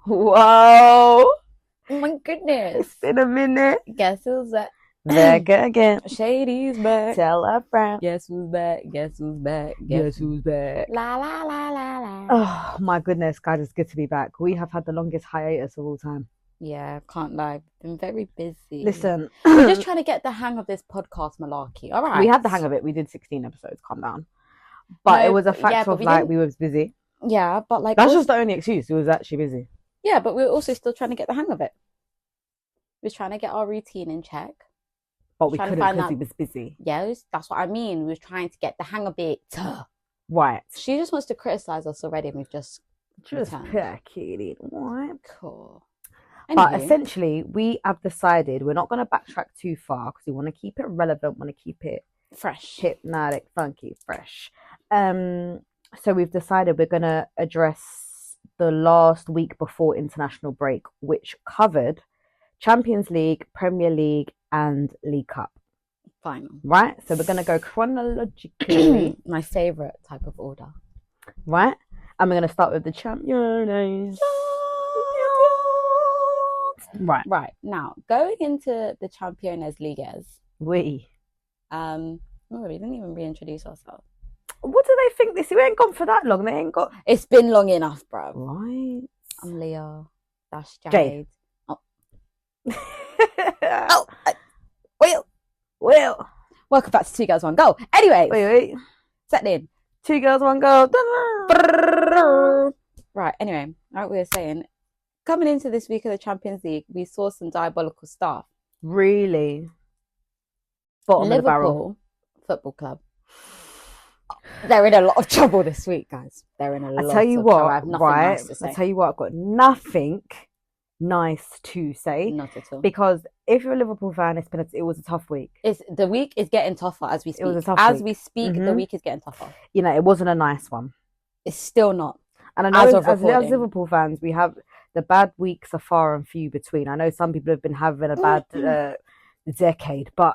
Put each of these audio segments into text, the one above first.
Whoa. Oh my goodness. It's been a minute. Guess who's back? Back again. Shady's back. Tell a friend. Guess who's back? Guess who's back? Guess who's back? La la la la la. Oh my goodness, guys, it's good to be back. We have had the longest hiatus of all time. Yeah, can't lie. Been very busy. Listen, we're just trying to get the hang of this podcast malarkey. All right. we had the hang of it. We did 16 episodes. Calm down. But it was a fact of like we was busy. Yeah, but like that's just the only excuse. It was actually busy. Yeah, but we were also still trying to get the hang of it. We was trying to get our routine in check. But we couldn't because he was busy. Yes, that's what I mean. We were trying to get the hang of it. Right. She just wants to criticize us already, and we've just packing it. What? Cool. Anyway. But essentially, we have decided we're not going to backtrack too far because we want to keep it relevant, want to keep it fresh, hypnotic, funky, fresh. So we've decided we're going to address the last week before international break, which covered Champions League, Premier League, and League Cup. Final. Right? So we're going to go chronologically. My favourite type of order. Right? And we're going to start with the Champions. Right. Now, going into the Champions Leagues. We didn't even reintroduce ourselves. What do they think this? We ain't gone for that long. They ain't got. It's been long enough, bro. Right. I'm Leah. That's Jade. Jade. Oh. Will. Welcome back to Two Girls One Goal. Anyway, wait. Setting in. 2 girls, 1 goal. Right. Anyway, like we were saying, coming into this week of the Champions League, we saw some diabolical stuff. Really? Bottom of the barrel. Football Club. They're in a lot of trouble this week, guys. They're in a lot of trouble. I tell you what, I have nothing nice to say. I tell you what, I've got nothing nice to say. Not at all. Because if you're a Liverpool fan, it was a tough week. The week is getting tougher as we speak. It was a tough week. As we speak, the week is getting tougher. You know, it wasn't a nice one. It's still not. And I know as Liverpool fans, we have the bad weeks are far and few between. I know some people have been having a bad decade, but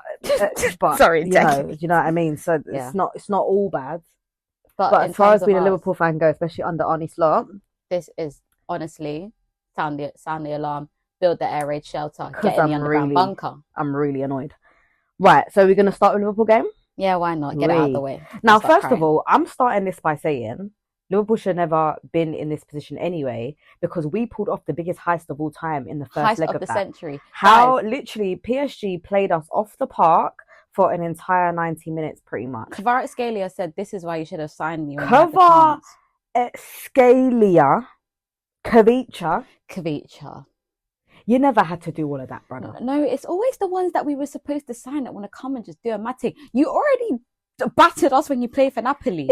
sorry, do you know what I mean? So it's not all bad. But as far as being a Liverpool fan goes, especially under Arne Slot, this is honestly sound the alarm, build the air raid shelter, get in the underground bunker. I'm really annoyed. Right, so we're gonna start with the Liverpool game? Yeah, why not? Get it out of the way. Now, first of all, I'm starting this by saying Liverpool should have never been in this position anyway, because we pulled off the biggest heist of all time in the first leg of the century. How literally PSG played us off the park for an entire 90 minutes, pretty much. Kvaratskhelia said, "This is why you should have signed me." Kvaratskhelia, Kavicha. You never had to do all of that, brother. No, it's always the ones that we were supposed to sign that want to come and just do a matting. You already battered us when you played for Napoli.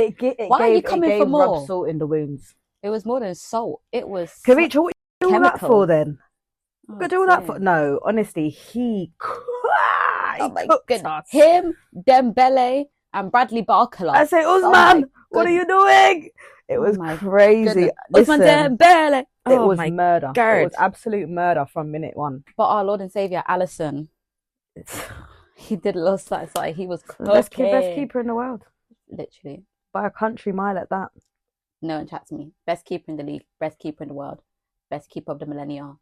Why are you coming for more? Rub salt in the wounds. It was more than salt. It was Kavicha, what you do all that for then? What do all that for? No, honestly, he my goodness. Him, Dembele, and Bradley Barcola. I say, Usman, what are you doing? It was crazy. Usman Dembele. It was murder. It was absolute murder from minute one. But our Lord and Saviour, Alisson, he did a little side. He was best keeper in the world. Literally. By a country mile at that. No one chats me. Best keeper in the league. Best keeper in the world. Best keeper of the millennia.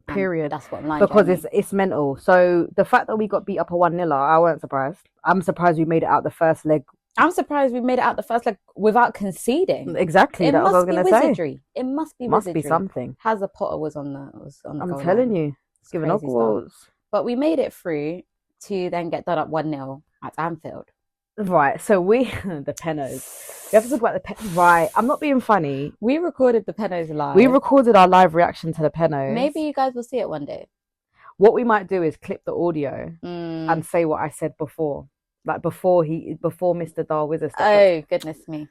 Period. That's what I'm like. Because it's mental. So the fact that we got beat up a 1-0, I weren't surprised. I'm surprised we made it out the first leg. I'm surprised we made it out the first leg without conceding. Exactly. That was what I was going to say. It must be wizardry. Must be something. Hazard Potter was on the I'm telling you. It's giving Hogwarts. But we made it through to then get done up 1-0 at Anfield. Right, so the penos. We have to talk about the Right, I'm not being funny. We recorded the penos live. We recorded our live reaction to the penos. Maybe you guys will see it one day. What we might do is clip the audio and say what I said before. Like before Mr. Darwiza stepped up. Goodness me.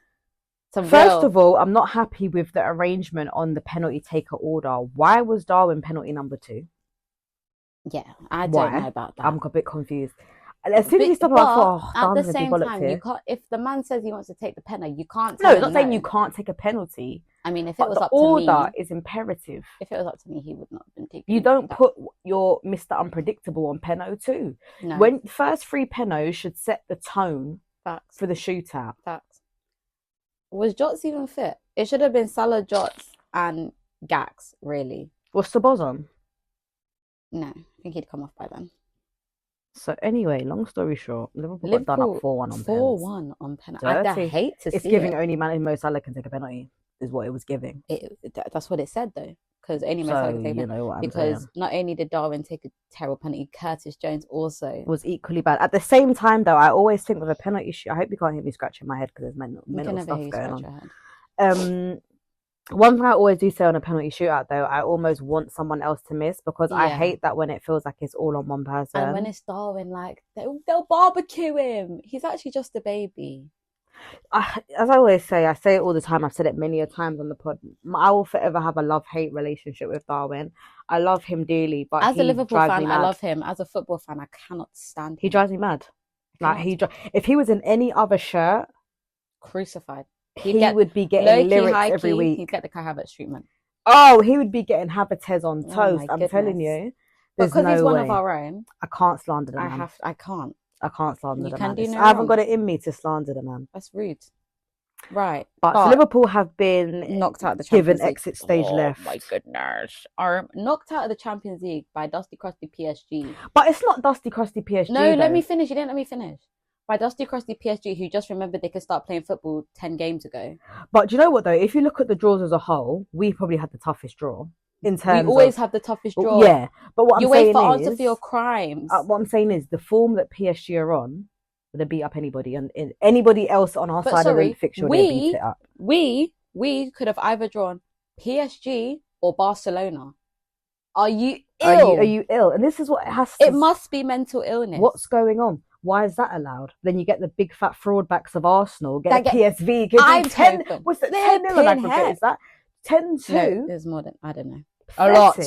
First of all, I'm not happy with the arrangement on the penalty taker order. Why was Darwin penalty number 2? Yeah, I don't know about that. I'm a bit confused. As soon as he stopped, I thought, at the same time, you can't. If the man says he wants to take the penalty, you can't. No, it's not saying you can't take a penalty. I mean, if it was up to me, the order is imperative. If it was up to me, he would not have been taken. You don't put your Mr. Unpredictable on penalty too. No. When first 3 penos should set the tone Facts. For the shootout. Facts. Was Jots even fit? It should have been Salah, Jots, and Gax, really. What's the buzz on? No, I think he'd come off by then. So anyway, long story short, Liverpool got done up 4-1 on 4-1 on penalty. I hate to see it's giving only Mo Salah can take a penalty, is what it was giving. That's what it said, though. Because only Mo Salah can take a penalty. Because not only did Darwin take a terrible penalty, Curtis Jones also was equally bad. At the same time, though, I always think with a penalty shoot, I hope you can't hear me scratching my head because there's mental stuff going on. One thing I always do say on a penalty shootout, though, I almost want someone else to miss because I hate that when it feels like it's all on one person. And when it's Darwin, like, they'll barbecue him. He's actually just a baby. As I always say, I say it all the time. I've said it many a times on the pod. I will forever have a love-hate relationship with Darwin. I love him dearly, but as a Liverpool fan, I love him. As a football fan, I cannot stand him. He drives me mad. Like if he was in any other shirt, crucified. He would be getting lyrics every week. He'd get the Kai Havertz treatment. Oh, he would be getting Havertz on toast. I'm telling you. Because he's one of our own. I can't slander the man. I can't slander the man. I haven't got it in me to slander the man. That's rude. Right. But Liverpool have been knocked out of the Champions League. Exit stage left. Oh my goodness. Are knocked out of the Champions League by Dusty Crusty PSG. But it's not Dusty Crusty PSG. No, let me finish. You didn't let me finish. By Dusty Crusty PSG, who just remembered they could start playing football 10 games ago. But do you know what, though? If you look at the draws as a whole, we probably had the toughest draw. In terms we always have the toughest draw. Yeah. But what I'm saying is... You wait for answer for your crimes. What I'm saying is, the form that PSG are on, they beat up anybody. And anybody else on our side of the fixture, they beat it up. We could have either drawn PSG or Barcelona. Are you ill? Are you ill? And this is what it has to... It must be mental illness. What's going on? Why is that allowed? Then you get the big fat fraud backs of Arsenal, get PSV, 10. What's that? 10-0 in aggregate, is that? 10-2? No, there's more than, I don't know. A lot.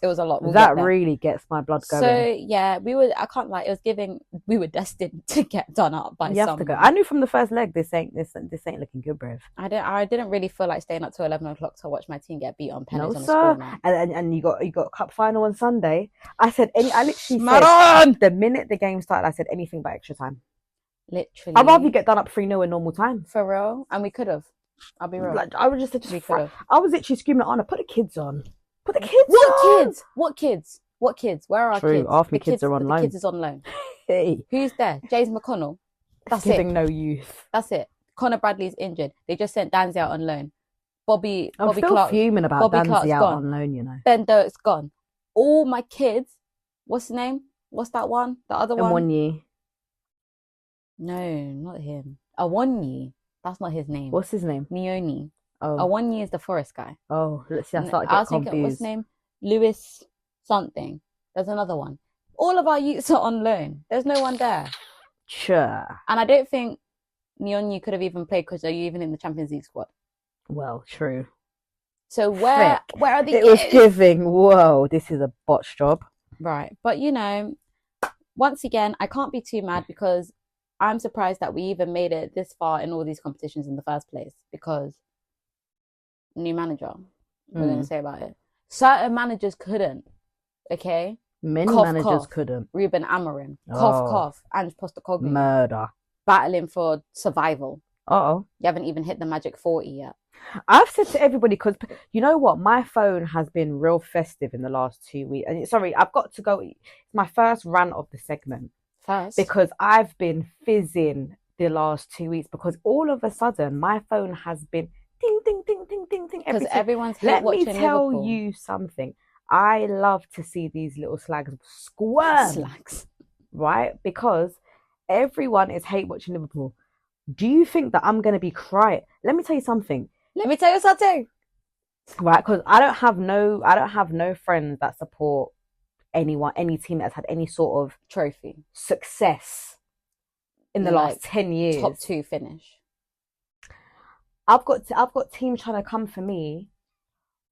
It was a lot. That really gets my blood going. So yeah, I can't lie. It was giving. We were destined to get done up by someone. You have to go. I knew from the first leg this ain't looking good, bruv. I didn't really feel like staying up till 11 o'clock to watch my team get beat on penalties on the score. And you got cup final on Sunday. I literally said the minute the game started, I said anything but extra time. Literally, I'd rather you get done up 3-0 in normal time. For real, and we could have. I'll be real. Like I was I was literally screaming at Anna, put the kids on. Put the kids on. What kids? Where are our kids? Half my kids are on loan. The kids is on loan. Hey. Who's there? James McConnell. That's giving no youth. That's it. Connor Bradley's injured. They just sent Danzy out on loan. Bobby still Clark, fuming about Danzy out on loan, you know. Ben Dirk's gone. All my kids, what's the name? What's that one? The other one? Awonyi. No, not him. Awonyi. That's not his name. What's his name? Neoni. Oh. Awonyi is the Forest guy. Oh, let's see. I started getting confused. What's his name? Lewis something. There's another one. All of our youths are on loan. There's no one there. Sure. And I don't think Neonyi could have even played because they're even in the Champions League squad. Well, true. So where are the It was giving, whoa, this is a botch job. Right. But, once again, I can't be too mad because I'm surprised that we even made it this far in all these competitions in the first place because new manager. We're going to say about it. Certain managers couldn't. Okay? Many managers couldn't. Ruben Amorim. Cough. Ange Postecoglou. Murder. Battling for survival. Uh-oh. You haven't even hit the magic 40 yet. I've said to everybody, because you know what? My phone has been real festive in the last 2 weeks. And sorry, I've got to go. It's my first rant of the segment. Because I've been fizzing the last 2 weeks because all of a sudden my phone has been ding, ding, ding, ding, ding, ding. Because everyone's Let me tell Liverpool. You something. I love to see these little slags squirm. Slags. Right? Because everyone is hate watching Liverpool. Do you think that I'm going to be crying? Let me tell you something. Right? Because I don't have no friends that support any team that's had any sort of trophy success in the last 10 years. Top 2 finish. I've got teams trying to come for me.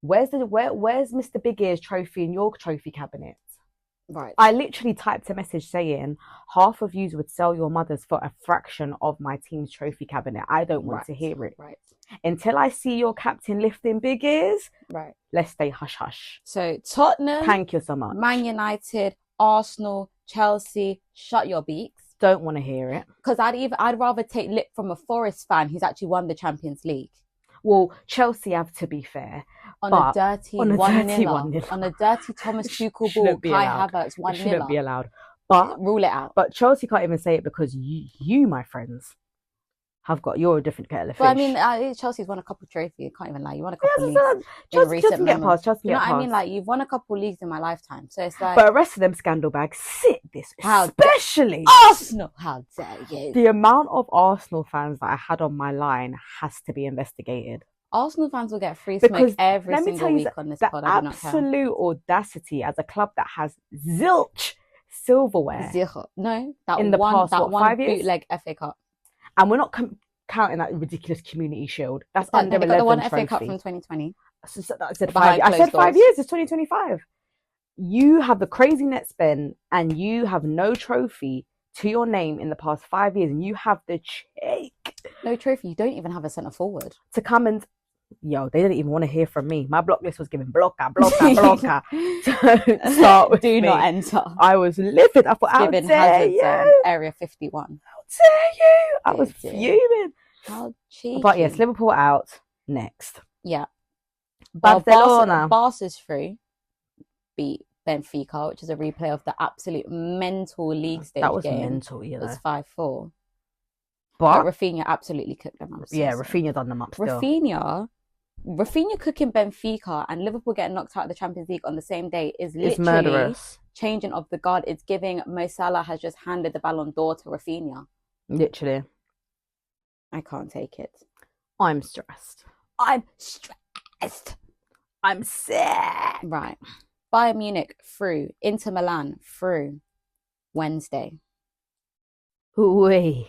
Where's Mr. Big Ears trophy in your trophy cabinet? Right. I literally typed a message saying half of you would sell your mothers for a fraction of my team's trophy cabinet. I don't want to hear it. Right. Until I see your captain lifting big ears. Right. Let's stay hush hush. So Tottenham. Thank you so much. Man United, Arsenal, Chelsea. Shut your beaks. Don't want to hear it. Because I'd rather take lip from a Forest fan who's actually won the Champions League. Well, Chelsea have to be fair. On But a dirty on a 1-0. dirty 1-0. On a dirty Thomas Tuchel ball, Shouldn't be Kai allowed. Havertz It 1-0. shouldn't be allowed. But Rule it out. But Chelsea can't even say it because you, my friends, you're a different kettle of fish. But I mean, Chelsea's won a couple trophies. Can't even lie. You won a couple leagues. Chelsea can get past. Chelsea can You know get what I mean? past. Like, you've won a couple leagues in my lifetime. So it's like. But the rest of them scandal bags sit this. Especially Arsenal. How dare you? The amount of Arsenal fans that I had on my line has to be investigated. Arsenal fans will get free smoke every single week on this pod. I do not care. Absolute audacity as a club that has zilch silverware. No, that in the past, that one 5 years? bootleg FA Cup. And we're not counting that ridiculous Community Shield. That's under 11 the one trophy. FA Cup from 2020. I said 5 years. I said 5 years. It's 2025. You have the crazy net spend and you have no trophy to your name in the past 5 years, and you have the cheek. No trophy. You don't even have a centre forward to come and. Yo, they didn't even want to hear from me. My block list was giving blocker. Don't start with Do me. not enter. I was livid. I thought, how dare you? Area 51. How dare you? I was fuming. How cheeky. But yes, Liverpool out next. Yeah. Barcelona. Barca's through. Beat Benfica, which is a replay of the absolute mental league stage game. That was mental, you know. It was 5-4. But Rafinha absolutely cooked them up. Yeah, Rafinha done them up still. Rafinha cooking Benfica and Liverpool getting knocked out of the Champions League on the same day is literally murderous. Changing of the guard. It's giving Mo Salah has just handed the Ballon d'Or to Rafinha. Literally. I can't take it. I'm stressed. I'm sick. Right. Bayern Munich through. Inter Milan through. Wednesday. Ooh.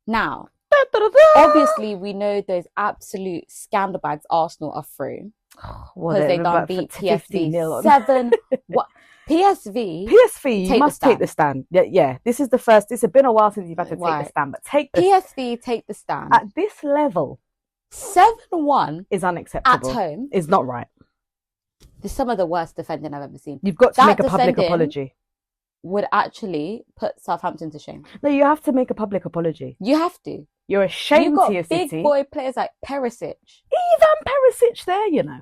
Now, obviously, we know those absolute scandal bags Arsenal are through because they done beat PSV 7. What? PSV, you must take the stand. Yeah. This is the first. This has been a while since you've had to take the stand, but PSV take the stand at this level. 7-1 is unacceptable. At home, is not right. This is some of the worst defending I've ever seen. You've got to make a public apology. Would actually put Southampton to shame. No, you have to make a public apology. You have to. You're ashamed to your city. You've got big boy players like Perisic. Even Perisic there, you know.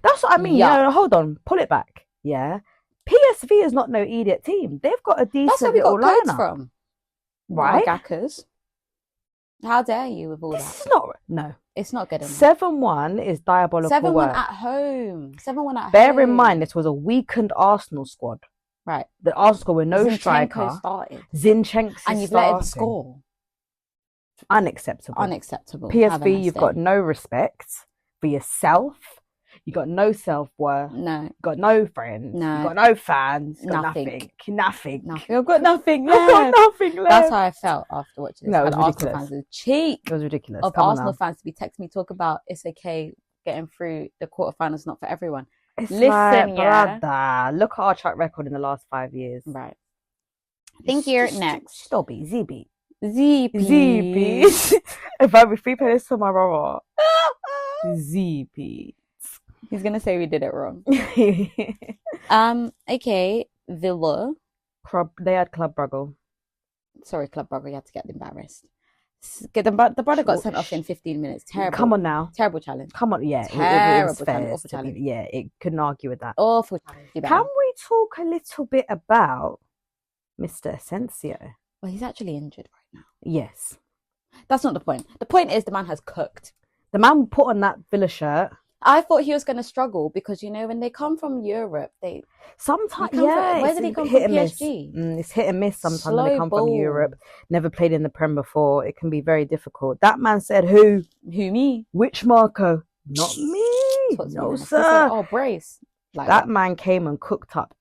That's what I mean. Yeah. No, hold on. Pull it back. Yeah. PSV is not no idiot team. They've got a decent That's where we got codes from. Right? Gackers. How dare you with all that? This is not... No. It's not good enough. 7-1 is diabolical 7-1 work. at home. 7-1 at home. Bear in mind, this was a weakened Arsenal squad. Right. The Arsenal squad with no striker. Zinchenko and you've let him score. Unacceptable. PSV, you've got no respect for yourself. You got no self-worth. No. You got no friends. No. You got no fans. You got nothing. Nothing. I've got nothing left. I've got nothing left. That's how I felt after watching this. No, it was ridiculous. Arsenal fans are cheek. It was ridiculous. Of Arsenal fans to be texting me talk about it's okay getting through the quarterfinals, not for everyone. Listen, brother. Look at our track record in the last 5 years. Right. Think you're next. Stop it. ZB. If we play this tomorrow, ZP. He's gonna say we did it wrong. Okay. Villa. They had Club Brugge. Sorry, Club Brugge. You had to get embarrassed. The brother got sent off in 15 minutes. Terrible. Come on now. Terrible challenge. Come on, yeah. Terrible it was fair. Awful challenge. Yeah, it couldn't argue with that. Awful challenge. Can we talk a little bit about Mr. Asensio? Well, he's actually injured right now. Yes. That's not the point. The point is the man has cooked. The man put on that Villa shirt. I thought he was going to struggle because, you know, when they come from Europe, they... Sometimes, where did he come from? PSG? It's hit and miss sometimes when they come from Europe. Never played in the Prem before. It can be very difficult. That man said, who? Who, me? Which Marco? Not me. No, sir. Said, oh, brace. Like that man came and cooked up.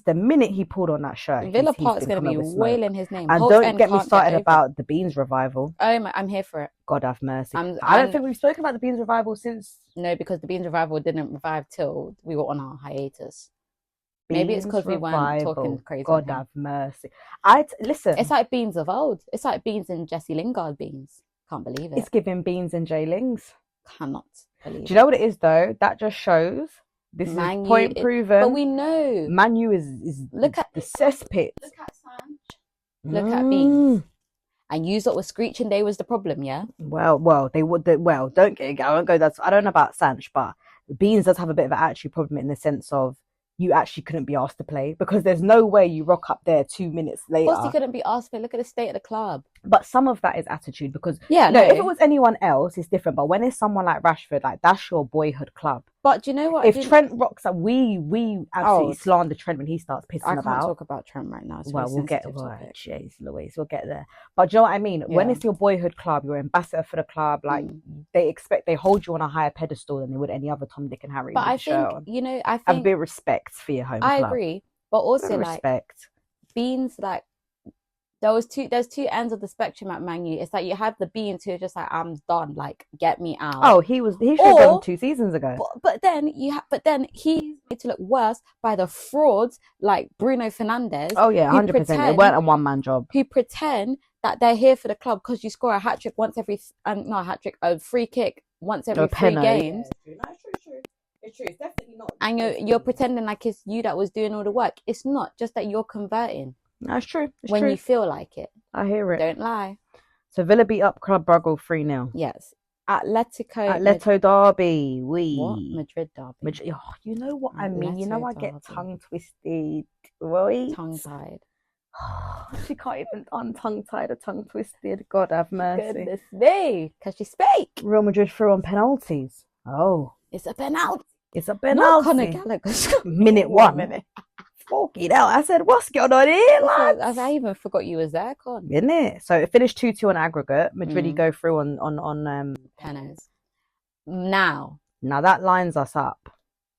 The minute he pulled on that shirt, Villa Park's going to be wailing his name. And don't get me started about the Beans revival. Oh, I'm here for it. God have mercy. I don't think we've spoken about the Beans revival since. No, because the Beans revival didn't revive till we were on our hiatus. Maybe it's because we weren't talking crazy. God have mercy. Listen. It's like Beans of old. It's like Beans and Jesse Lingard beans. Can't believe it. It's giving Beans and Jay Lings. Cannot believe it. Do you know what it is though? That just shows. This Man is point proven. But we know. Man U is look at the cesspit. Look at Sanch. Look at Beans. And you thought was screeching day was the problem, yeah? Well, they would. Well, don't get it. I won't go. I don't know about Sanch, but Beans does have a bit of an attitude problem in the sense of you actually couldn't be asked to play, because there's no way you rock up there 2 minutes later. Of course, he couldn't be asked to. Look at the state of the club. But some of that is attitude, because Yeah, if it was anyone else, it's different. But when it's someone like Rashford, like, that's your boyhood club. But do you know what? If Trent rocks up, we absolutely slander Trent when he starts pissing about. I can't talk about Trent right now. We'll get jeez Louise, we'll get there. But do you know what I mean? When it's your boyhood club, you're ambassador for the club. Like they hold you on a higher pedestal than they would any other Tom, Dick, and Harry. But I think I think have a bit of respect for your home club. I agree, but also respect. Beans, like, there's two ends of the spectrum at Man U. It's like you have the Beans who are just like, I'm done, like, get me out. Oh, he should have done 2 seasons ago. But then he's made to look worse by the frauds like Bruno Fernandes. Oh yeah, 100%. It weren't a one-man job. Who pretend that they're here for the club because you score a hat trick once every not a hat trick, a free kick once every 3 games. Yeah, it's true. It's true. It's definitely not. And you're pretending like it's you that was doing all the work. It's not, just that you're converting. That's true. When you feel like it. I hear it. Don't lie. So Villa beat up Club Brugge 3-0. Yes. Atletico Derby. What? Madrid Derby. Oh, you know what I mean? You know I get tongue twisted. Right? Tongue-tied. She can't even untongue-tied or tongue-twisted. God have mercy. Goodness me. Can she speak? Real Madrid threw on penalties. Oh. It's a penalty. Not Conor Gallagher. Minute 1. Fucking hell. I said, what's going on here, lads? I even forgot you was there, Con. Isn't it? So it finished 2-2 on aggregate. Madrid go through on penalties. Now that lines us up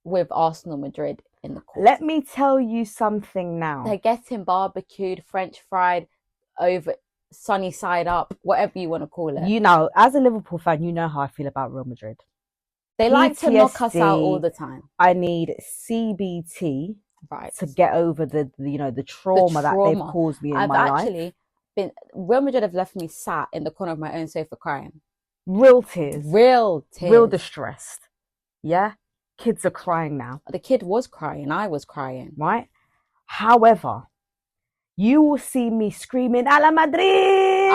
with Arsenal Madrid in the court. Let me tell you something now. They're getting barbecued, French fried, over sunny side up, whatever you want to call it. You know, as a Liverpool fan, you know how I feel about Real Madrid. They like to knock us out all the time. I need CBT to get over the trauma that they've caused me in my life. I've actually Real Madrid have left me sat in the corner of my own sofa crying. Real tears. Real distressed. Yeah? Kids are crying now. The kid was crying. I was crying. Right? However, you will see me screaming, "A la Madrid!"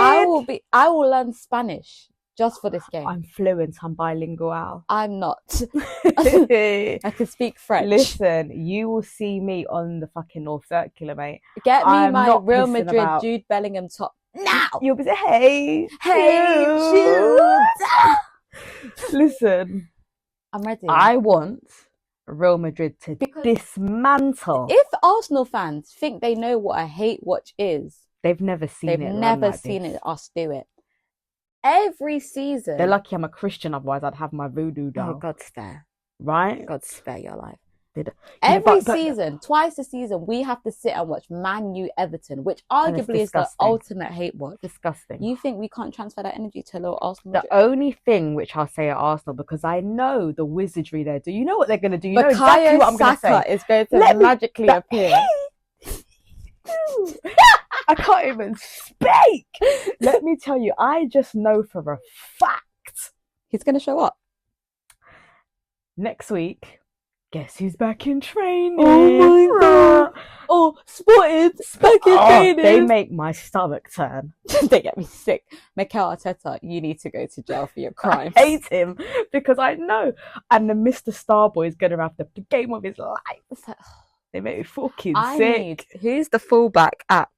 I will learn Spanish just for this game. I'm fluent. I'm bilingual. I'm not. I can speak French. Listen, you will see me on the fucking North Circular, mate. Get me my Real Madrid Jude Bellingham top now. You'll be saying, hey, Jude. Listen, I'm ready. I want Real Madrid to dismantle. If Arsenal fans think they know what a hate watch is, they've never seen it. They've never seen it. Us do it. Every season. They're lucky I'm a Christian, otherwise I'd have my voodoo doll. Oh, God spare. Right? God spare your life. Every season, twice a season, we have to sit and watch Man U Everton, which arguably is the ultimate hate watch. Disgusting. You think we can't transfer that energy to a little Arsenal? The only thing which I'll say at Arsenal, because I know the wizardry there. Do you know what they're going to do? You know exactly what I'm going to say. Is going to magically appear. I can't even speak. Let me tell you, I just know for a fact he's going to show up next week. Guess who's back in training? Oh my God! Oh, spotted back in training. They make my stomach turn. They get me sick. Mikel Arteta, you need to go to jail for your crimes. I hate him because I know, and the Mr. Starboy is going to have the game of his life. Like, they make me fucking sick. Who's the fullback at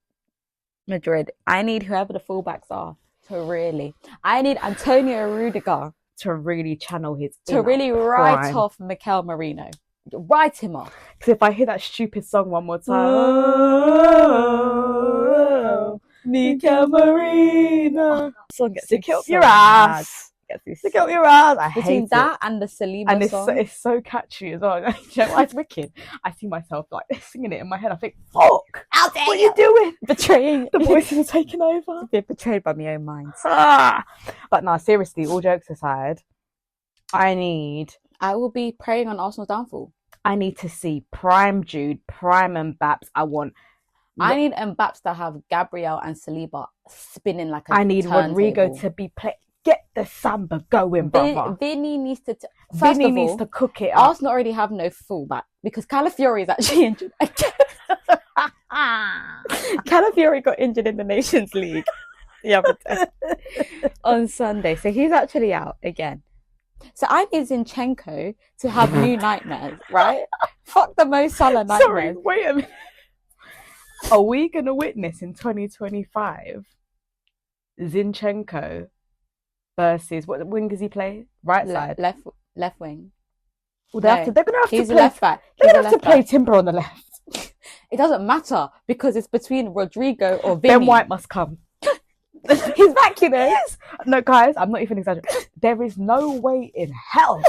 Madrid? I need whoever the fullbacks are to really. I need Antonio Rudiger to really channel his write off Mikel Merino. Write him off. Because if I hear that stupid song one more time, Mikel Merino, song gets to kill your ass. Stick up your ass. I Between hate that it. and the Saliba song. And it's so catchy as well. You know, it's wicked. I see myself like singing it in my head. I think, fuck, how dare what are you doing? Betraying. The voices are taking over. I've been betrayed by my own mind. But no, seriously, all jokes aside, I will be preying on Arsenal's downfall. I need to see prime Jude, prime Mbappé. I need Mbappé to have Gabriel and Saliba spinning like a I need turntable. Rodrigo to be Get the samba going, brother. Vinny needs to needs to cook it up. Arsenal already have no fullback because Calafiori is actually injured. Calafiori got injured in the Nations League the other day on Sunday, so he's actually out again. So I need Zinchenko to have new nightmares, right? Fuck the Mo Salah nightmares. Sorry, wait a minute. Are we going to witness in 2025 Zinchenko versus what wing does he play? Right side. Left wing. Well, they're going to have He's to a play. left back. They're going to have to play Timber on the left. It doesn't matter because it's between Rodrigo or Vinny. Ben White must come. He's back, you know. Yes. No, guys, I'm not even exaggerating. There is no way in hell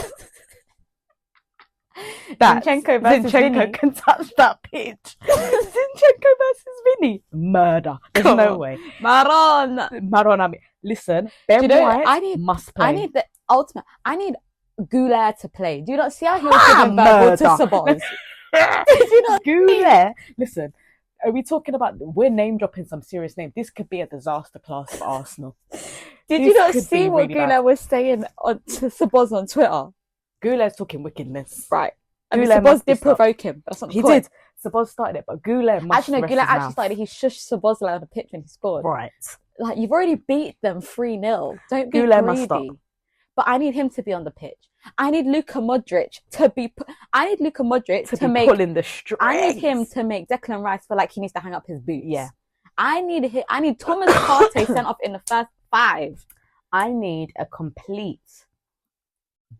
that Zinchenko can touch that pitch. Zinchenko versus Vinny. Murder. There's no way. Maron. I mean, listen, Ben White must play. I need the ultimate. I need Goulet to play. Do you not see how he was giving verbal to Sabos? Did you not Goulet? Listen, are we talking about, we're name dropping some serious names. This could be a disaster class for Arsenal. Did you not see what Goulet was saying to Sabos on Twitter? Goulet's talking wickedness. Right. I mean, Sabos did provoke him. That's not he did. Sabos started it, but Goulet must actually, no, Goulet actually started it. He shushed Sabos on the pitch when he scored. Right. Like, you've already beat them 3-0. Don't be Goulet greedy. Must stop. But I need him to be on the pitch. I need Luka Modric to be. I need Luka Modric to make pulling the strings. I need him to make Declan Rice feel like he needs to hang up his boots. Yeah. I need Thomas Partey sent off in the first 5. I need a complete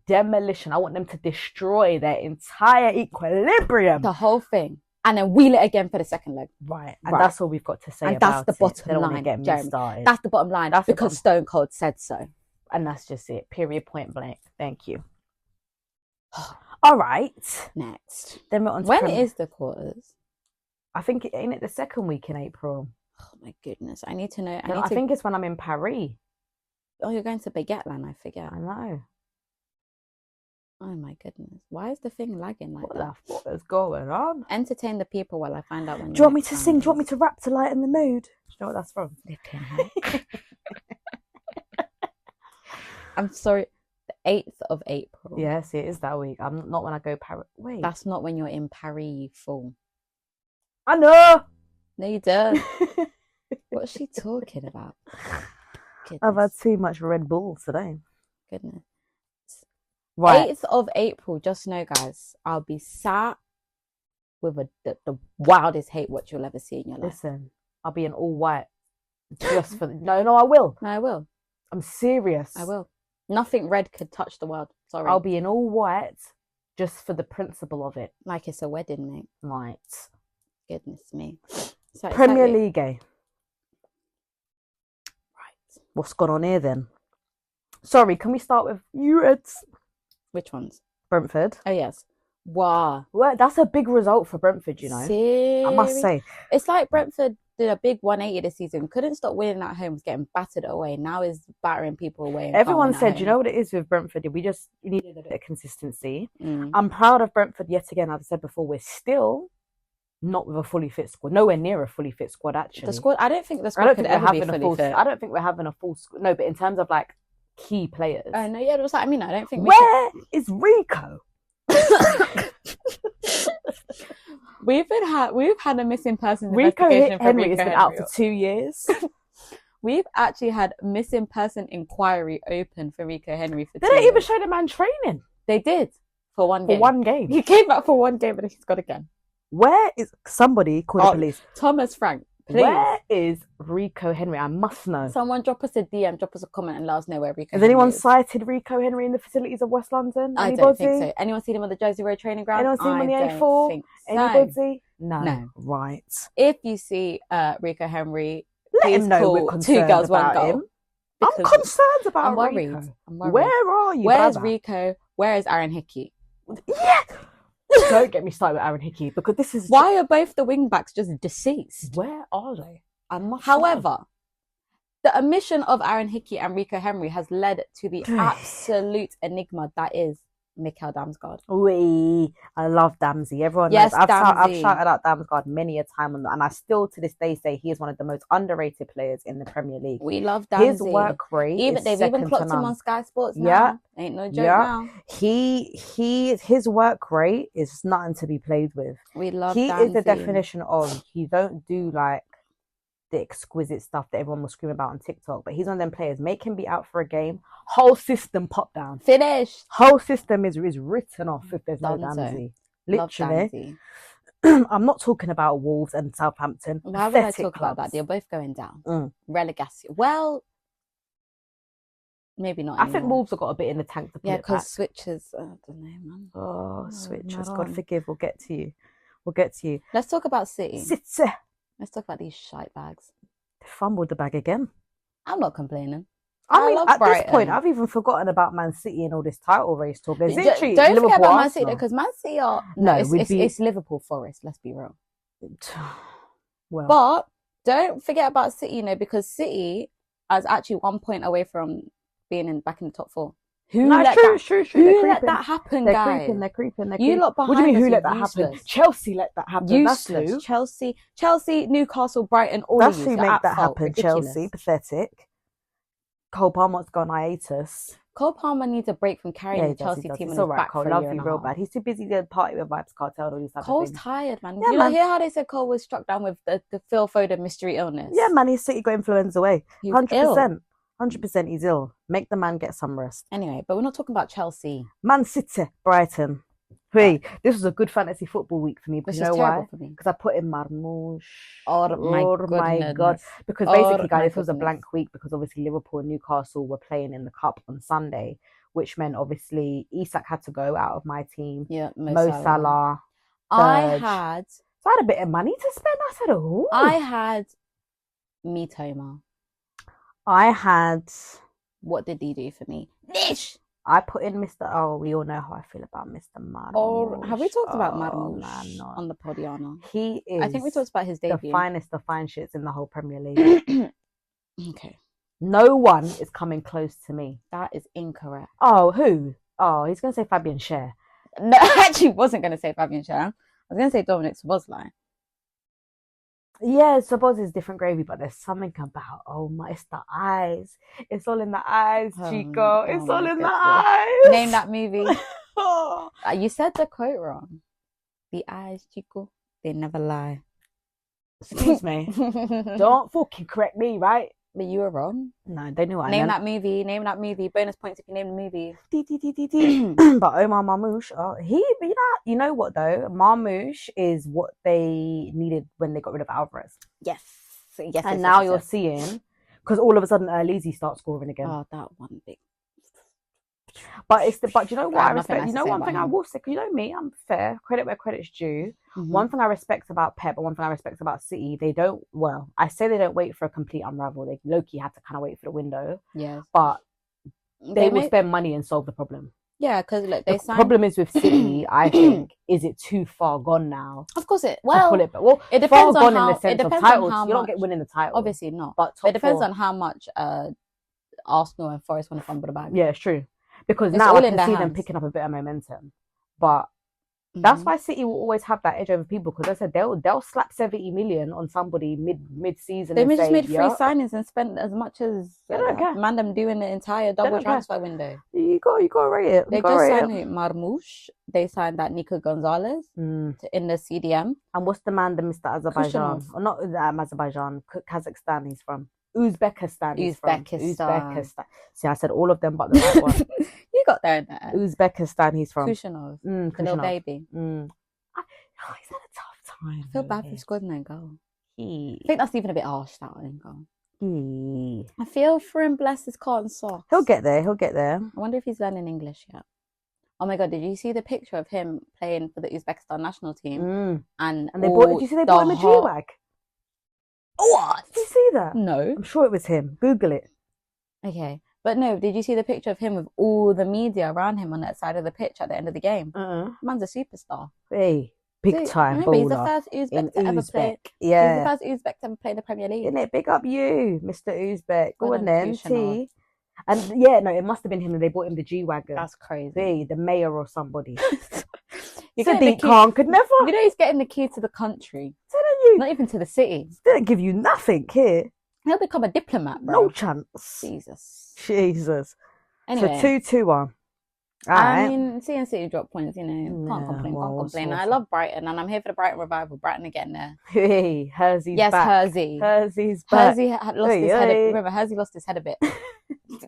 demolition. I want them to destroy their entire equilibrium. The whole thing. And then wheel it again for the second leg. Right. And that's all we've got to say and about it. That's the bottom line, Jeremy. That's the bottom line. That's because Stone Cold said so. And that's just it. Period, point blank. Thank you. All right. Next. Then we're on to when is the quarters? I think ain't it the second week in April? Oh my goodness. I need to know. I think it's when I'm in Paris. Oh, you're going to Baguette Land, I forget. I know. Oh my goodness. Why is the thing lagging like that? What is going on? Entertain the people while I find out when. Do you want me to sing? Do you want me to rap to lighten the mood? Do you know what that's from? I'm sorry. The 8th of April. Yes, it is that week. I'm not when I go Paris. Wait. That's not when you're in Paris, you fool. I know. No, you don't. What's she talking about? Goodness. I've had too much Red Bull today. Goodness. Right. 8th of April, just know, guys, I'll be sat with the wildest hate watch you'll ever see in your life. Listen, I'll be in all white. Just for... No, I will. No, I will. I'm serious. I will. Nothing red could touch the world. Sorry. I'll be in all white just for the principle of it. Like it's a wedding, mate. Right. Goodness me. So Premier League. Right. What's gone on here then? Sorry, can we start with you Reds? Which ones? Brentford. Oh, yes. Wow. Well, that's a big result for Brentford, you know. Seriously? I must say. It's like Brentford did a big 180 this season. Couldn't stop winning at home, was getting battered away. Now is battering people away. Everyone said, you know what it is with Brentford? We just needed a bit of consistency. I'm proud of Brentford yet again. I've said before, we're still not with a fully fit squad. Nowhere near a fully fit squad, actually. The squad, I don't think the squad could ever be fully fit. I don't think we're having a full squad. No, but in terms of like key players. Oh, no, yeah, it was like, I mean, I don't think. Where is Rico? We've had a missing person Rico investigation for Henry has been out for 2 years. We've actually had missing person inquiry open for Rico Henry for 2 years. They don't even show the man training. They did for one game. For one game. He came back for one game, but he's gone again. Where is somebody call the police? Thomas Frank, please. Where is Rico Henry? I must know. Someone drop us a DM, drop us a comment, and let us know where Rico. Has anyone sighted Rico Henry in the facilities of West London? I don't think so. Anyone seen him on the Jersey Road training ground? Anyone seen him on the A4? So. Anybody? No. Right. If you see Rico Henry, let him know we're concerned 2 girls, 1 goal. Him. I'm concerned about I'm worried. Rico. I'm worried. Where are you? Where's brother? Rico? Where is Aaron Hickey? Yeah. Don't get me started with Aaron Hickey because this is. Why are both the wing backs just deceased? Where are they? However, the omission of Aaron Hickey and Rico Henry has led to the absolute enigma that is Mikel Damsgaard. I love Damsey. Everyone knows. I've shouted out Damsgaard many a time, and I still to this day say he is one of the most underrated players in the Premier League. We love Damsey. His work rate they've even clocked him on Sky Sports now. Yeah. Ain't no joke now. His work rate is nothing to be played with. We love He Damsey. is the definition of you don't do like the exquisite stuff that everyone was screaming about on TikTok. But he's one of them players. Make him be out for a game. Whole system pop down. Finished. Whole system is written off if there's no Dunzo. Damsey. Love Literally. Damsey. I'm not talking about Wolves and Southampton. Why would I Pathetic talk about clubs. that? They're both going down. Mm. Relegation. Well, maybe not I think anymore. Wolves have got a bit in the tank to pull Yeah, it back. because switches. I don't know, man. Oh, switches. my God God. forgive. We'll get to you. We'll get to you. Let's talk about City. City. Let's talk about these shite bags. They fumbled the bag again. I'm not complaining. I mean, love at Brighton. this point, I've even forgotten about Man City and all this title race talk. There's Don't literally forget Liverpool, about Man City Arsenal. because Man City are No, it's Liverpool Forest. Let's be real. Well, But don't forget about City, you know, because City is actually 1 point away from being back in the top 4. Who no, let true, that? true. Who They're let creeping. that happen, They're guys? creeping. They're creeping. They're You creeping. lot What do you mean? behind Who us let are that happen? useless. Chelsea let that happen. That's Useless. who. Chelsea, Newcastle, Brighton, all That's of who you. make that happen. Ridiculous. Chelsea, pathetic. Cole Palmer's gone hiatus. Cole Palmer needs a break from carrying the he does, Chelsea he does. team It's on all his right, back Cole. for a Love year you and a real half. bad. He's too busy to party with Vibes Cartel and all these type Cole's of things. tired, man. Yeah, You man. hear how they said Cole was struck down with the Phil Foden mystery illness? Yeah, man. His City got influenza away. He was 100%. 100% he's ill. Make the man get some rest. Anyway, but we're not talking about Chelsea, Man City, Brighton. Hey, this was a good fantasy football week for me. But which you is know terrible why? for me. Because I put in Marmouche. Oh my God. goodness. Because Oh basically, guys, my this was a goodness. blank week because obviously Liverpool and Newcastle were playing in the Cup on Sunday, which meant obviously Isak had to go out of my team. Yeah, Mo Salah. I Serge. had So I had a bit of money to spend. I said, oh. I had Mitoma. I had... What did he do for me? Nish. I put in Mr. Oh, we all know how I feel about Mr. Marmouche. Or have we talked about Oh, Marmouche man, no. on the Podiana? He is I think we talked about his the debut. finest of fine shits in the whole Premier League. Okay, No one is coming close to me. that is incorrect. Oh, who? Oh, he's going to say Fabian Schär. No, I actually wasn't going to say Fabian Schär. I was going to say Dominic Szoboszlai. Yeah, suppose it's different gravy, but there's something about, oh my, it's the eyes. It's all in the eyes, Chico. It's all my in the goodness. eyes. Name that movie. You said the quote wrong. The eyes, Chico, they never lie. Excuse me. Don't fucking correct me, right? But you were wrong. No, they knew what I Name meant. that movie. Name that movie. Bonus points if you name the movie. But Omar Marmouche, you know what though? Marmouche is what they needed when they got rid of Alvarez. Yes. Yes. And now you're seeing, because all of a sudden Lizzie starts scoring again. Oh, that one big. But you know what I I have nothing respect? nice You to know say one about thing I him. will say, 'cause you know me, I'm fair. Credit where credit's due. Mhm. One thing I respect about Pep and one thing I respect about City, they don't, well, I say they don't wait for a complete unravel. They low-key had to kind of wait for the window. Yes. But they will may- spend money and solve the problem. Yeah, because look, they The signed. problem is with City, I think, is it too far gone now? Of course, it. To Well, pull it back. Well, it far depends on gone how. in the It sense of depends on titles. how You don't much. get winning the title. Obviously not. But top It depends four. on how much Arsenal and Forest want to fumble the bag. Yeah, it's true. Because It's now all I in can their see them hands. picking up a bit of momentum. But Mhm. that's why City will always have that edge over people, because I said they'll slap 70 million on somebody mid season. They and just say, made free "Yeah, signings and spent as much as They don't care. Mandem do in the entire double don't care. transfer window. you got to rate it. They You gotta just rate signed it. Marmouche. They signed that Nico Gonzalez Mm. in the CDM. And what's the man, the Mr. Azerbaijan? Kushnerov. Or not Azerbaijan, Kazakhstan he's from. Uzbekistan he's from. Uzbekistan. See, I said all of them but the right one. You got there in there. Uzbekistan he's from. Kushnerov, the little Kushnerov. baby. He's had a tough time. I feel bad for scoring that goal. I He, think that's even a bit harsh, that own goal. he. I feel for him, bless his cotton socks. He'll get there. I wonder if he's learning English yet. Oh my god, did you see the picture of him playing for the Uzbekistan national team? Mm. And And did you see they bought him a G-Wag? What? Did you see that? No. I'm sure it was him. Google it. Okay. But no, did you see the picture of him with all the media around him on that side of the pitch at the end of the game? Man's a superstar. Hey, big See, time remember, he's the baller first in Uzbek to ever play. Uzbek. Yeah. He's the first Uzbek to ever play in the Premier League. Isn't it? Big up you, Mr. Uzbek. Go Well on done, then, Kushnerov. T. And yeah, no, it must have been him that they bought him the G-Wagon. That's crazy. Hey, the mayor or somebody. You're getting the Sadiq key. Khan could never. You know he's getting the key to the country, Telling you, not even to the city. didn't give you nothing here. He'll become a diplomat, bro. No chance. Jesus. Jesus. Anyway, So 2-2-1. All I right. mean, seeing City drop points, you know, can't Yeah, complain, can't well, complain. I love Brighton, and I'm here for the Brighton revival. Brighton are getting there. Hey, Hersey's Yes, back. Hersey. Hersey's back. Hersey had lost Hey, his head. hey. Remember, Hersey lost his head a bit.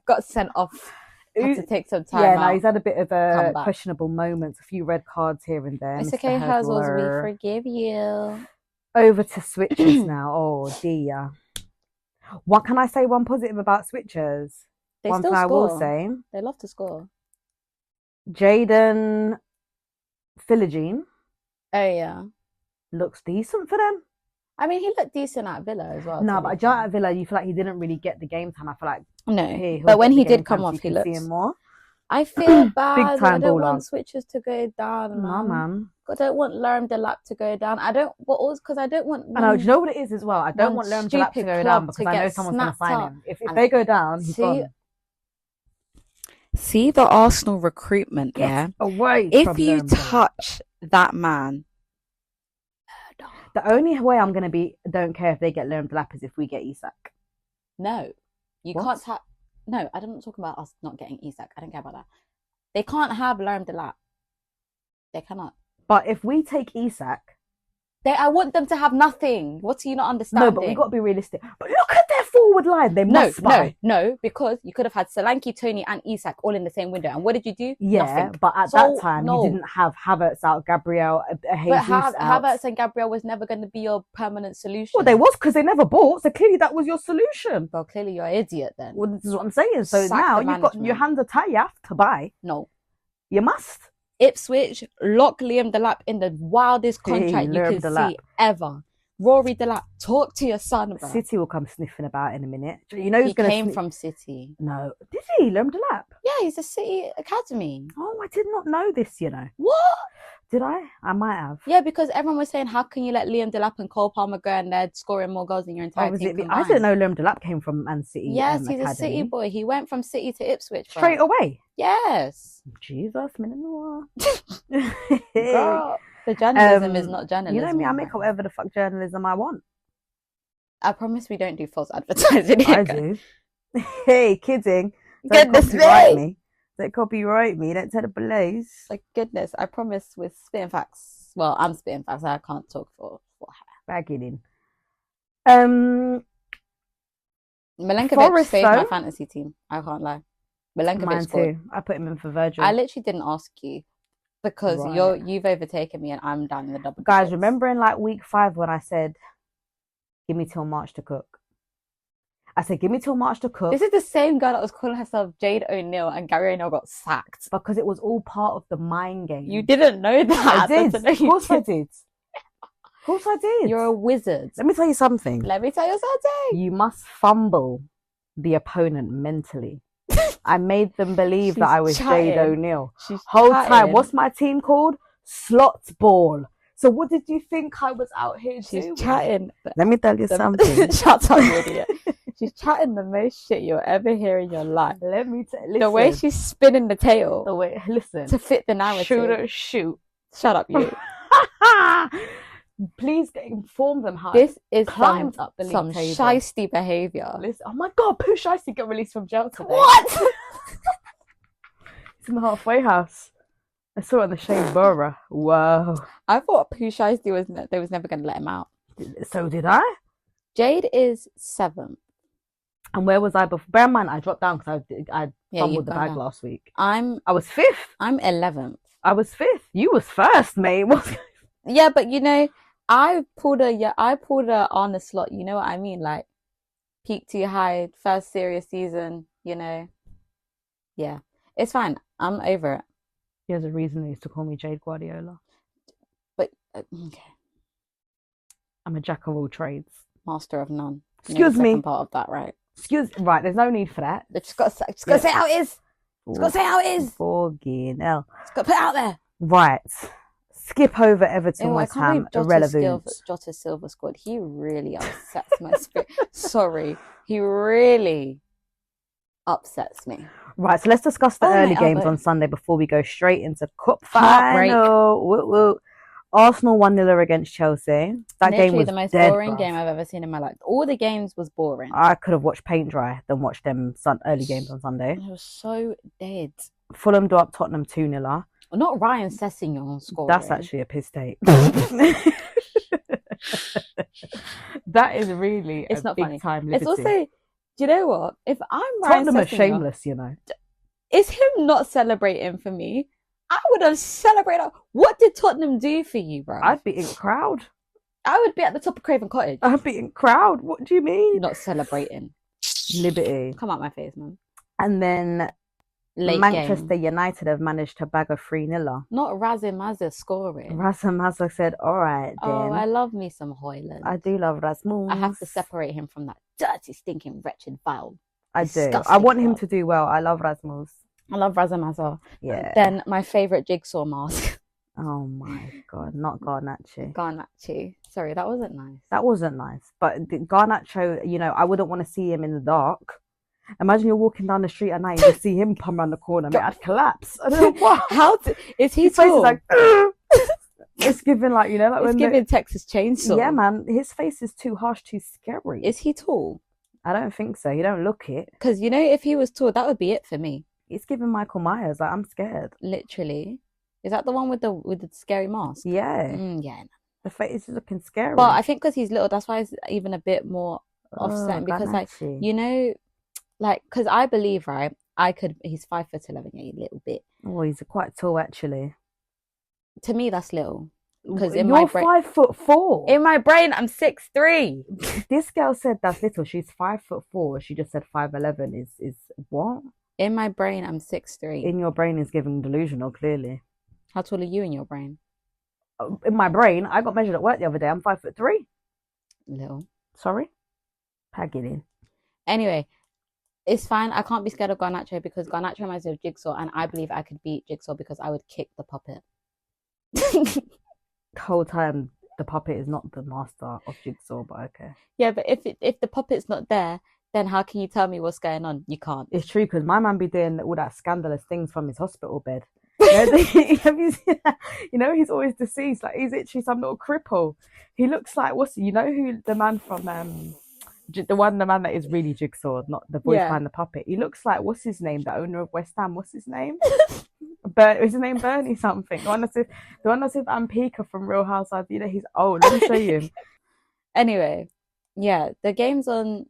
Got sent off. Had to take some time Yeah, out. no, he's had a bit of Come back. questionable moments, a few red cards here and there. It's Mr. okay, Herzels. We Hurdler. forgive you. Over to switches now. Oh dear. What can I say? One positive about switchers. They One still thing I will score. say. They love to score. Jaden Philogene Oh yeah. looks decent for them. I mean, he looked decent at Villa as well. No, to but be Joe fair. at Villa, you feel like he didn't really get the game time. I feel like No, he'll but when get he the game did come time so off, you he can see looks. him more. I feel bad. time I don't baller. want switches to go down, No, man. man. I don't want Lerm Delap to go down. I don't. What also because I don't want. I know. Do you know what it is as well? I don't one want Lerm Delap to stupid go club down to because I know get someone's going to snapped sign up. him. If And they go down, he's gone. See the Arsenal recruitment, yeah? Get away If from you Lerm Delap. touch that man, The only way I'm going to be don't care if they get Lerm Delap is if we get Isak. no, you What? can't have. No, I'm not talking about us not getting Isak. I don't care about that. They can't have Lerm Delap. They cannot. But if we take Isak, I want them to have nothing. What are you not understanding? no, but we've got to be realistic. But look at their forward line. They must buy. No, because you could have had Solanke, Tony, and Isak all in the same window. And what did you do? Yeah, Nothing. but at that time, you didn't have Havertz out, Gabriel, Jesus But out. Havertz and Gabriel was never going to be your permanent solution. Well, they was because they never bought, so clearly that was your solution. Well, clearly you're an idiot then. Well, this is what I'm saying. So Sack now the you've got your hands are tied. You have to buy. No. You must. Ipswich, lock Liam Delap in the wildest contract you Liam can Delap. see ever. Rory Delap, talk to your son, bro. City will come sniffing about in a minute. You know He came from City. No, did he? Liam Delap. Yeah, he's a City academy. Oh, I did not know this. You know. What? Did I? I might have. Yeah, because everyone was saying, how can you let Liam Delap and Cole Palmer go and they're scoring more goals than your entire team combined? I didn't know Liam Delap came from Man City. Yes, he's academy. a City boy. He went from City to Ipswich. Bro. Straight away. Yes. Jesus, Girl, the journalism is not journalism. You know me, I make whatever the fuck journalism I want. I promise we don't do false advertising. I do. Hey, kidding. Don't copyright me. Don't copyright me. Don't tell the police. Like goodness, I promise with spitting facts. Well, I'm spitting facts. I can't talk for her. Bagging Milenkovic Forest, saved though. my fantasy team. I can't lie. Milenkovic Mine scored. too. I put him in for Virgil. I literally didn't ask you because Right. you've overtaken me and I'm down in the double. Guys, digits. remember in like week 5 when I said, give me till March to cook? I said, give me till March to cook. This is the same girl that was calling herself Jade O'Neill and Gary O'Neill got sacked. Because it was all part of the mind game. You didn't know that. I did. That's Of course I did. Of course I did. You're a wizard. Let me tell you something. Let me tell you something. You must fumble the opponent mentally. I made them believe that I was chatting. Jade O'Neill. She's Whole chatting. time, what's my team called? Slots Ball. So what did you think I was out here She's doing? chatting. Let me tell you something. Shut up, you idiot. She's chatting the most shit you'll ever hear in your life. Let me tell you. The way she's spinning the tail The way, listen. to fit the narrative. Shooter, shoot. Shut up, you. Please inform them how This is climbed up the league some table. shisty behaviour. Listen, oh my god, Pooh Shiesty got released from jail today. What? It's in the halfway house. I saw it on the Shane Borough. Whoa. I thought Pooh Shiesty they was never going to let him out. So did I? Jade is 7th. And where was I before? Bear in mind, I dropped down because I Yeah, fumbled you've the gone bag down. last week. I'm I was 5th. 11th. I was 5th. You was first, mate. Yeah, but you know, I pulled a on the slot. You know what I mean? Like peak too high, first serious season. You know, yeah, it's fine. I'm over it. There's a reason they used to call me Jade Guardiola. But okay, I'm a jack of all trades. master of none. You Excuse know the me. second part of that, right? Right, there's no need for that. Just got to say how it is. Just got to say how it is. Fucking hell. Just got to put it out there. Right. Skip over Everton, Ew, I West can't Ham, believe irrelevant. Jota Silva scored. He really upsets my spirit. Sorry, he really upsets me. Right, so let's discuss the Oh, early my games elbow. on Sunday before we go straight into cup Heartbreak. final. Woo, woo. Arsenal 1-0 against Chelsea. That game Literally was the most dead, boring bruv. game I've ever seen in my life. All the games was boring. I could have watched paint dry than watch them early games on Sunday. It was so dead. Fulham do up Tottenham 2-0. Not Ryan Sessegnon scoring. That's actually a piss take. That is really It's a not big funny. time It's liberty. also, do you know what? If I'm Ryan Tottenham are Sessegnon, shameless, you know. is him not celebrating for me? I would have celebrated. What did Tottenham do for you, bro? I'd be in crowd. I would be at the top of Craven Cottage. I'd be in crowd. What do you mean? Not celebrating. Liberty. Come out my face, man. And then Late Manchester game. United have managed to bag a 3-0. Not Razim Mazza scoring. Razem said, all right, then. Oh, I love me some Hoyland. I do love Rasmus. I have to separate him from that dirty, stinking, wretched, vile. I do. Disgusting I want him club. to do well. I love Rasmus. I love Razim Mazza. Yeah. Then my favourite jigsaw mask. Oh my God, not Garnacho. Garnacho. Sorry, that wasn't nice. That wasn't nice. But Garnacho, you know, I wouldn't want to see him in the dark. Imagine you're walking down the street at night and you just see him come around the corner. Mate, I'd collapse. I don't know what. Is he His face tall? is like, it's giving like, you know, like It's when giving Texas Chainsaw. Yeah, man. His face is too harsh, too scary. Is he tall? I don't think so. You don't look it. Because, you know, if he was tall, that would be it for me. It's giving Michael Myers. Like, I'm scared. Literally. Is that the one with the scary mask? Yeah. Yeah. The face is looking scary. But I think because he's little, that's why it's even a bit more offsetting. Because, like, Garnacho. you know, like, because I believe, right, he's 5'11", yeah, a little bit. Oh, he's quite tall, actually. To me, that's little. Because You're my brain, 5'4". in my brain, I'm 6'3". This girl said that's little. She's 5'4". She just said 5'11". Is what? In my brain, I'm 6'3". In your brain is giving delusional, clearly. How tall are you in your brain? In my brain, I got measured at work the other day. I'm 5'3". Little. Sorry? Pag it in. Anyway, it's fine. I can't be scared of Garnacho because Garnacho reminds me of Jigsaw, and I believe I could beat Jigsaw because I would kick the puppet. The whole time, the puppet is not the master of Jigsaw, but okay. Yeah, but if the puppet's not there, then how can you tell me what's going on? You can't. It's true, because my man be doing all that scandalous things from his hospital bed. Have you seen that? You know, he's always deceased. Like, he's literally some little cripple. He looks like, you know who the man from the man that is really Jigsaw, not the voice behind the puppet. He looks like, what's his name, the owner of West Ham, what's his name? Is his name Bernie something? The one that's with Ampika from Real Housewives. You know, he's old. Let me show you. Anyway, yeah, the games on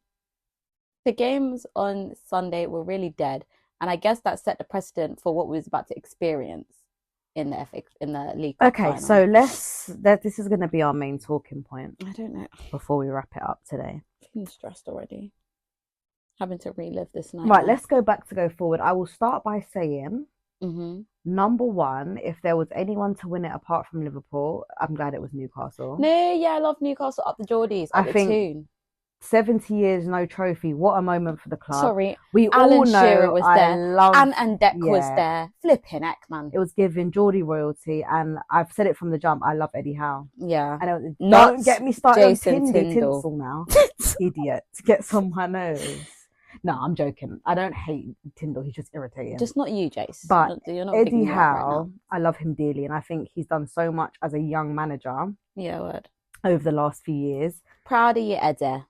Sunday were really dead, and I guess that set the precedent for what we was about to experience in the league. Okay, so this is going to be our main talking point. I don't know. Before we wrap it up today. I'm stressed already. Having to relive this night. Right, let's go back to go forward. I will start by saying, number 1, if there was anyone to win it apart from Liverpool, I'm glad it was Newcastle. No, yeah, I love Newcastle up the Geordies. I think 70 years, no trophy. What a moment for the club. Sorry, we Alan all know Shearer was there. And Deck yeah. was there. Flipping heck, man. It was giving Geordie royalty, and I've said it from the jump. I love Eddie Howe. Yeah. And Not don't get me started Jason on Tyndall. Tinsel now. Idiot. Gets on my nerves. No, I'm joking. I don't hate Tyndall. He's just irritating. Just not you, Jace. But you're not Eddie picking me up right Howe, now. I love him dearly, and I think he's done so much as a young manager. Yeah, word. Over the last few years. Proud of you, Eddie.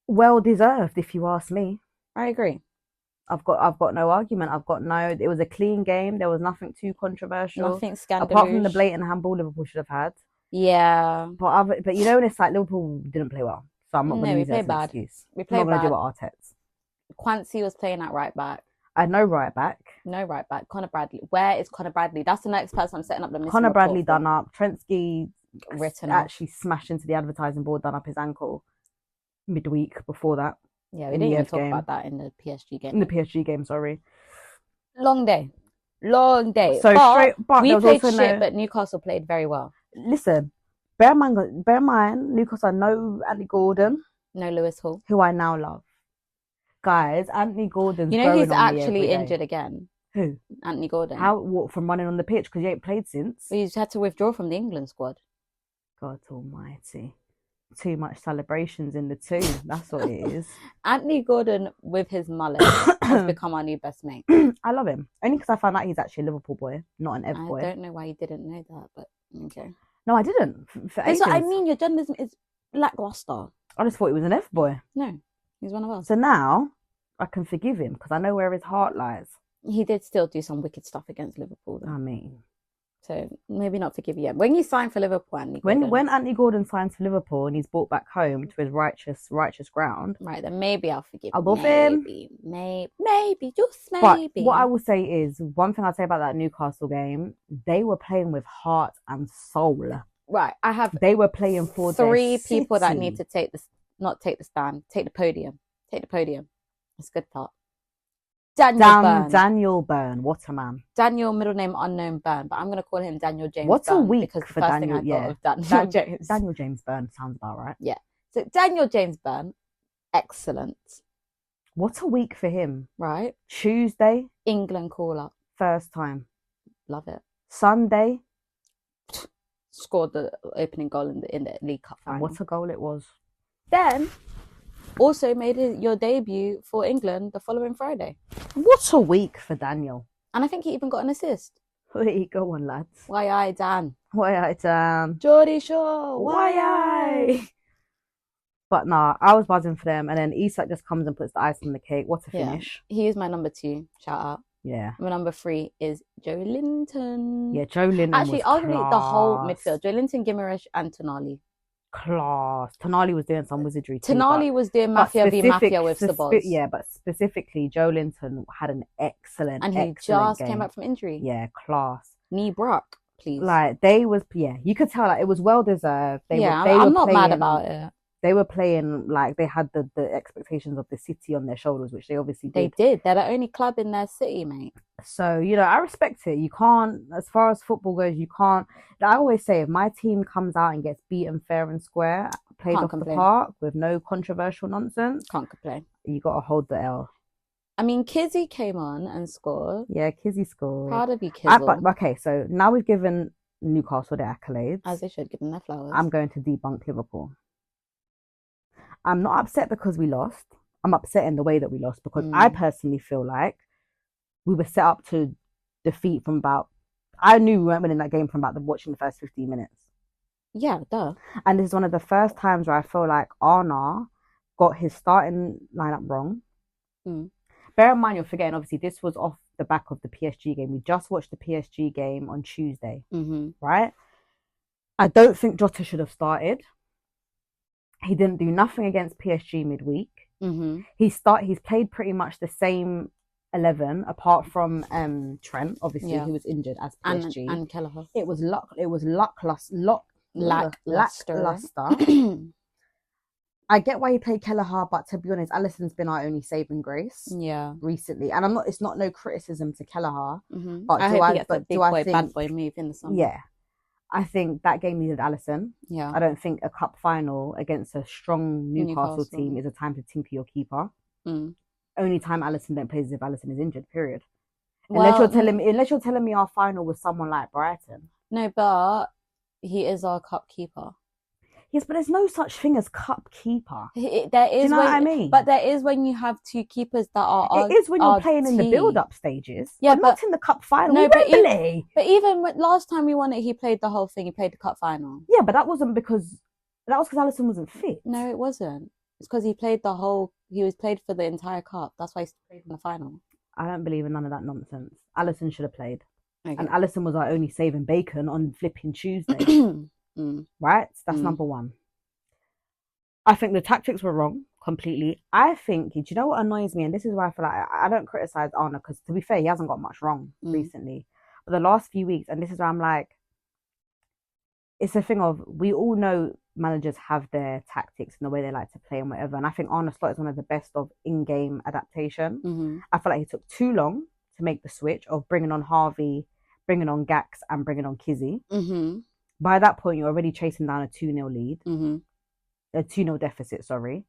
Well deserved, if you ask me. I agree. I've got no argument. It was a clean game. There was nothing too controversial. Nothing scandalous. Apart from the blatant handball Liverpool should have had. Yeah. But you know, when it's like Liverpool didn't play well. So I'm not going to use that as an excuse. We played I'm not bad. going to do what Arteta's. Quancy was playing at right back. I had no right back. No right back. Conor Bradley. Where is Conor Bradley? That's the next person I'm setting up the missing Conor Bradley report for. done up. Trentski Written off. actually smashed into the advertising board, done up his ankle midweek before that. Yeah, we didn't even talk about that in the PSG game. In the PSG game, sorry. Long day. So we played shit, but Newcastle played very well. Listen, bear in mind, Newcastle no Anthony Gordon. No Lewis Hall. Who I now love. Guys, Anthony Gordon's You know going he's on me actually every day. injured again. Who? Anthony Gordon. How? What, from running on the pitch? Because he ain't played since. Well, he's had to withdraw from the England squad. God almighty. Too much celebrations in the two. That's what it is. Anthony Gordon with his mullet has become our new best mate. I love him. Only because I found out he's actually a Liverpool boy, not an Ev boy. I don't know why you didn't know that, but okay. No, I didn't. For That's what I ages. mean. Your journalism is lackluster. I just thought he was an F boy. No, he's one of us. So now I can forgive him because I know where his heart lies. He did still do some wicked stuff against Liverpool, though. I mean, So maybe not forgive you yet. When you sign for Liverpool, Anthony when Gordon, Anthony Gordon signs for Liverpool and he's brought back home to his righteous ground, right, then maybe I'll forgive I you. love him. Maybe, just But maybe. what I will say is, one thing I'd say about that Newcastle game, they were playing with heart and soul. Right, I have They were playing for three their people that city. need to take this, not take the stand, take the podium. Take the podium. It's a good thought. Daniel Byrne, what a man. Daniel, middle name unknown Byrne, but I'm going to call him Daniel James What Byrne a week because the for first Daniel, thing I yeah. thought of Daniel James. Daniel James Byrne sounds about right. Yeah. So Daniel James Byrne, excellent. What a week for him. Right. Tuesday, England call up. first time. Love it. Sunday, scored the opening goal in the League Cup final. What a goal it was. Then also made your debut for England the following Friday. What a week for Daniel. And I think he even got an assist. Wait, go on, lads. Why Dan? Geordie Shaw. Why? But nah, I was buzzing for them. And then Isak just comes and puts the ice on the cake. What a finish. Yeah. He is my number 2. Shout out. Yeah. My number 3 is Joe Linton. Yeah, Joe Linton. Actually, arguably the whole midfield. Joe Linton, Guimaraes, and Tonali. Class. Tonali was doing some wizardry too. Tonali was doing Mafia v Mafia with Sabos. Yeah, but specifically, Joe Linton had an excellent and he just came back from injury. Yeah, class. Knee Brock, please. Like, you could tell, like, it was well deserved. I'm not mad about it. They were playing like they had the expectations of the city on their shoulders, which they obviously did. They did. They're the only club in their city, mate. So, I respect it. You can't, as far as football goes, you can't. I always say, if my team comes out and gets beaten fair and square, played off the park with no controversial nonsense, can't complain. You got to hold the L. I mean, Kizzy came on and scored. Yeah, Kizzy scored. Proud of you, Kizzle. Okay, so now we've given Newcastle their accolades. As they should, give them their flowers. I'm going to debunk Liverpool. I'm not upset because we lost. I'm upset in the way that we lost because I personally feel like we were set up to defeat from about... I knew we weren't winning that game from about watching the first 15 minutes. Yeah, duh. And this is one of the first times where I feel like Arna got his starting lineup wrong. Bear in mind, you're forgetting, obviously, this was off the back of the PSG game. We just watched the PSG game on Tuesday, right? I don't think Jota should have started. He didn't do nothing against PSG midweek. He's played pretty much the same 11 apart from Trent, obviously, who was injured as PSG. And Kelleher. It was lackluster. I get why he played Kelleher, but to be honest, Alisson's been our only saving grace. Yeah. Recently, and it's not no criticism to Kelleher, but I hope he gets that big boy, bad boy move in the summer. Yeah. I think that game needed Alisson. Yeah. I don't think a cup final against a strong Newcastle team is a time to tinker your keeper. Only time Alisson don't play is if Alisson is injured, period. Unless you're telling me our final was someone like Brighton. No, but he is our cup keeper. Yes, but there's no such thing as cup keeper. There is. Do you know what I mean? But there is when you have two keepers that are. It is when you're playing in the build-up stages. Yeah, but not in the cup final. No, but even last time we won it, he played the whole thing. He played the cup final. Yeah, but that was because Alisson wasn't fit. No, it wasn't. It's because he played the whole. He was played for the entire cup. That's why he played in the final. I don't believe in none of that nonsense. Alisson should have played, and Alisson was our only saving bacon on flipping Tuesday. Right? That's number one. I think the tactics were wrong completely. I think, do you know what annoys me? And this is why I feel like I don't criticize Arna because, to be fair, he hasn't got much wrong recently. But the last few weeks, and this is where I'm like, it's a thing of, we all know managers have their tactics and the way they like to play and whatever. And I think Arne Slot is one of the best of in-game adaptation. I feel like he took too long to make the switch of bringing on Harvey, bringing on Gax, and bringing on Kizzy. By that point, you're already chasing down a 2-0 lead. A 2-0 deficit, sorry.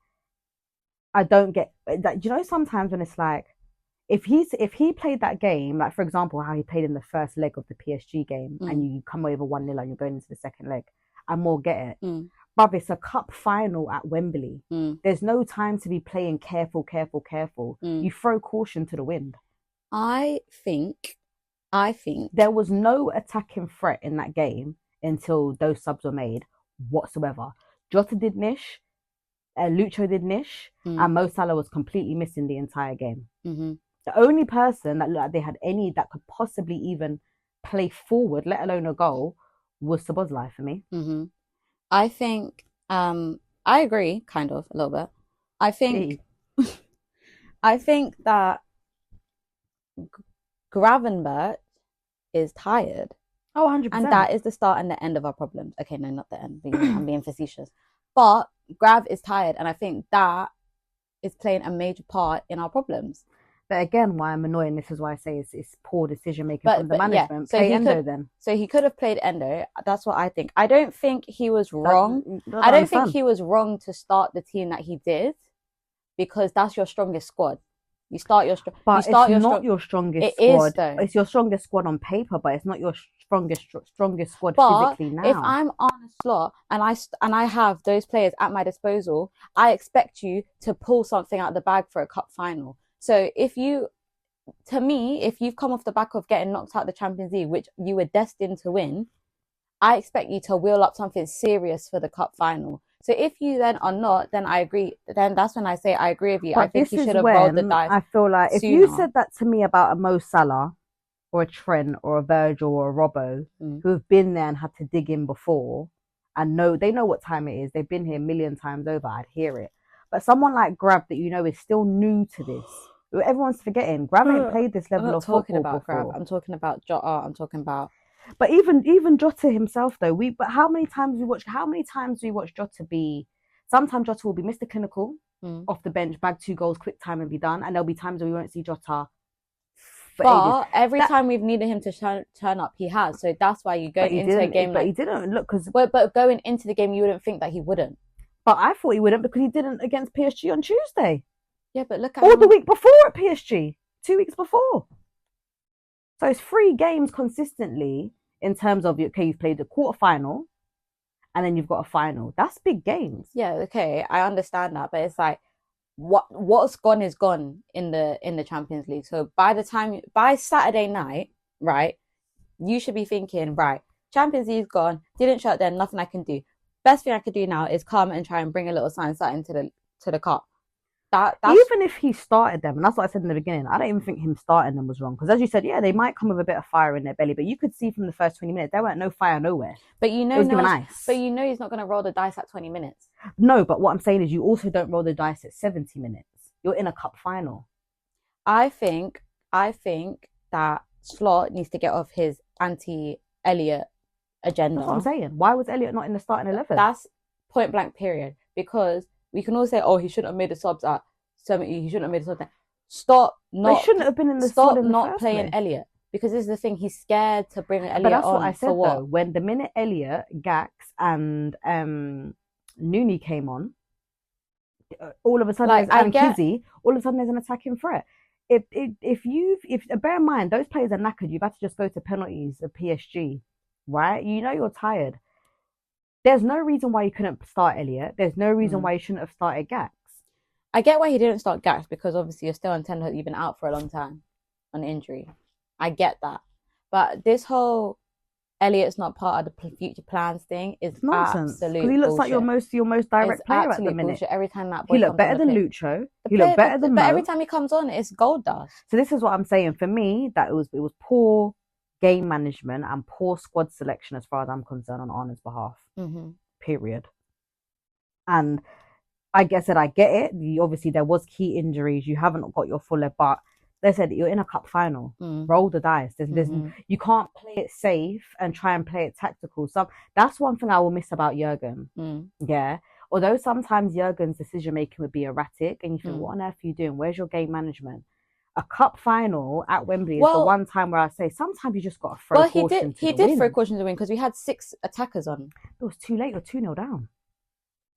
I don't get that. You know, sometimes when it's like, if he played that game, like for example, how he played in the first leg of the PSG game, and you come over 1-0 and you're going into the second leg, I more get it. But it's a cup final at Wembley. There's no time to be playing careful. You throw caution to the wind. I think there was no attacking threat in that game until those subs were made whatsoever. Jota did nish, Lucho did nish, and Mo Salah was completely missing the entire game. The only person that looked like they had any that could possibly even play forward, let alone a goal, was Szoboszlai for me. Mm-hmm. I think I agree, kind of a little bit. I think Hey. I think that Gravenberch is tired. Oh, And 100%. that is the start and the end of our problems. Okay, no, not the end. I'm being facetious. But Grav is tired, and I think that is playing a major part in our problems. But again, why I'm annoyed, and this is why I say it's poor decision making But from the yeah, management. Play Endo then. So he could have played Endo. That's what I think. I don't think he was wrong. I don't think understand. he was wrong to start the team that he did, because that's your strongest squad. You start your But you start it's your not your strongest It squad. is though. It's your strongest squad on paper, but it's not your strongest squad But physically now. if I'm on a slot and I have those players at my disposal, I expect you to pull something out of the bag for a cup final. So if you've come off the back of getting knocked out of the Champions League, which you were destined to win, I expect you to wheel up something serious for the cup final. So if you then are not, then I agree. Then that's when I say I agree with you. But I think this you is should have rolled the when dice I feel like if you sooner. said that to me about a Mo Salah or a Trent or a Virgil or a Robbo who have been there and had to dig in before and they know what time it is. They've been here a million times over. I'd hear it. But someone like Grab that you know is still new to this. Everyone's forgetting. Grab ain't played this level of football before. Grab. I'm talking about Jota. I'm talking about. But even Jota himself though, but how many times we watch Jota be? Sometimes Jota will be Mr. Clinical off the bench, bag 2 goals, quick time and be done. And there'll be times where we won't see Jota for But ages. every time we've needed him to turn up, he has. So that's why you go into a game But he didn't look because. But going into the game, you wouldn't think that he wouldn't. But I thought he wouldn't because he didn't against PSG on Tuesday. Yeah, but look at the week before at PSG, 2 weeks before. So it's 3 games consistently in terms of, okay, you've played the quarterfinal and then you've got a final. That's big games. Yeah, okay, I understand that, but it's like what's gone is gone in the Champions League. So by Saturday night, right, you should be thinking, right, Champions League's gone, didn't show up there, nothing I can do. Best thing I could do now is come and try and bring a little sign to the cup. That's... Even if he started them, and that's what I said in the beginning, I don't even think him starting them was wrong. Because as you said, yeah, they might come with a bit of fire in their belly, but you could see from the first 20 minutes, there weren't no fire nowhere. But you know, it was given ice. But you know he's not going to roll the dice at 20 minutes. No, but what I'm saying is you also don't roll the dice at 70 minutes. You're in a cup final. I think that Slot needs to get off his anti-Elliott agenda. That's what I'm saying. Why was Elliott not in the starting 11? That's point blank period. Because we can all say, oh, he shouldn't have made the subs at 70. He shouldn't have made the subs at... They shouldn't have been in the stop squad in not the playing place. Elliott. Because this is the thing, he's scared to bring Elliott on. But that's what I said what? though. When the minute Elliott, Gax, and Nooney came on, all of a sudden, Kizzy, all of a sudden there's an attacking threat. If bear in mind those players are knackered, you've had to just go to penalties at PSG, right? You know you're tired. There's no reason why you couldn't start Elliott. There's no reason why you shouldn't have started Gax. I get why he didn't start Gax because obviously you're still on 10. You've been out for a long time on injury. I get that, but this whole Elliott's not part of the future plans thing is nonsense. Because he looks bullshit. like your most direct player at the minute. Bullshit. Every time that boy he looked better than Lucho. He looked better than Mo. Mo. Every time he comes on, it's gold dust. So this is what I'm saying. For me, that it was poor game management and poor squad selection as far as I'm concerned on Arna's behalf. Mm-hmm. Period. And I guess that I get it. Obviously, there was key injuries. You haven't got your full left, but they said you're in a cup final. Roll the dice. You can't play it safe and try and play it tactical. So that's one thing I will miss about Jurgen. Yeah. Although sometimes Jurgen's decision making would be erratic, and you think, what on earth are you doing? Where's your game management? A cup final at Wembley is the one time where I say sometimes you just got to throw caution to the wind. He did throw caution to the wind because we had 6 attackers on. It was too late. You're 2-0 down.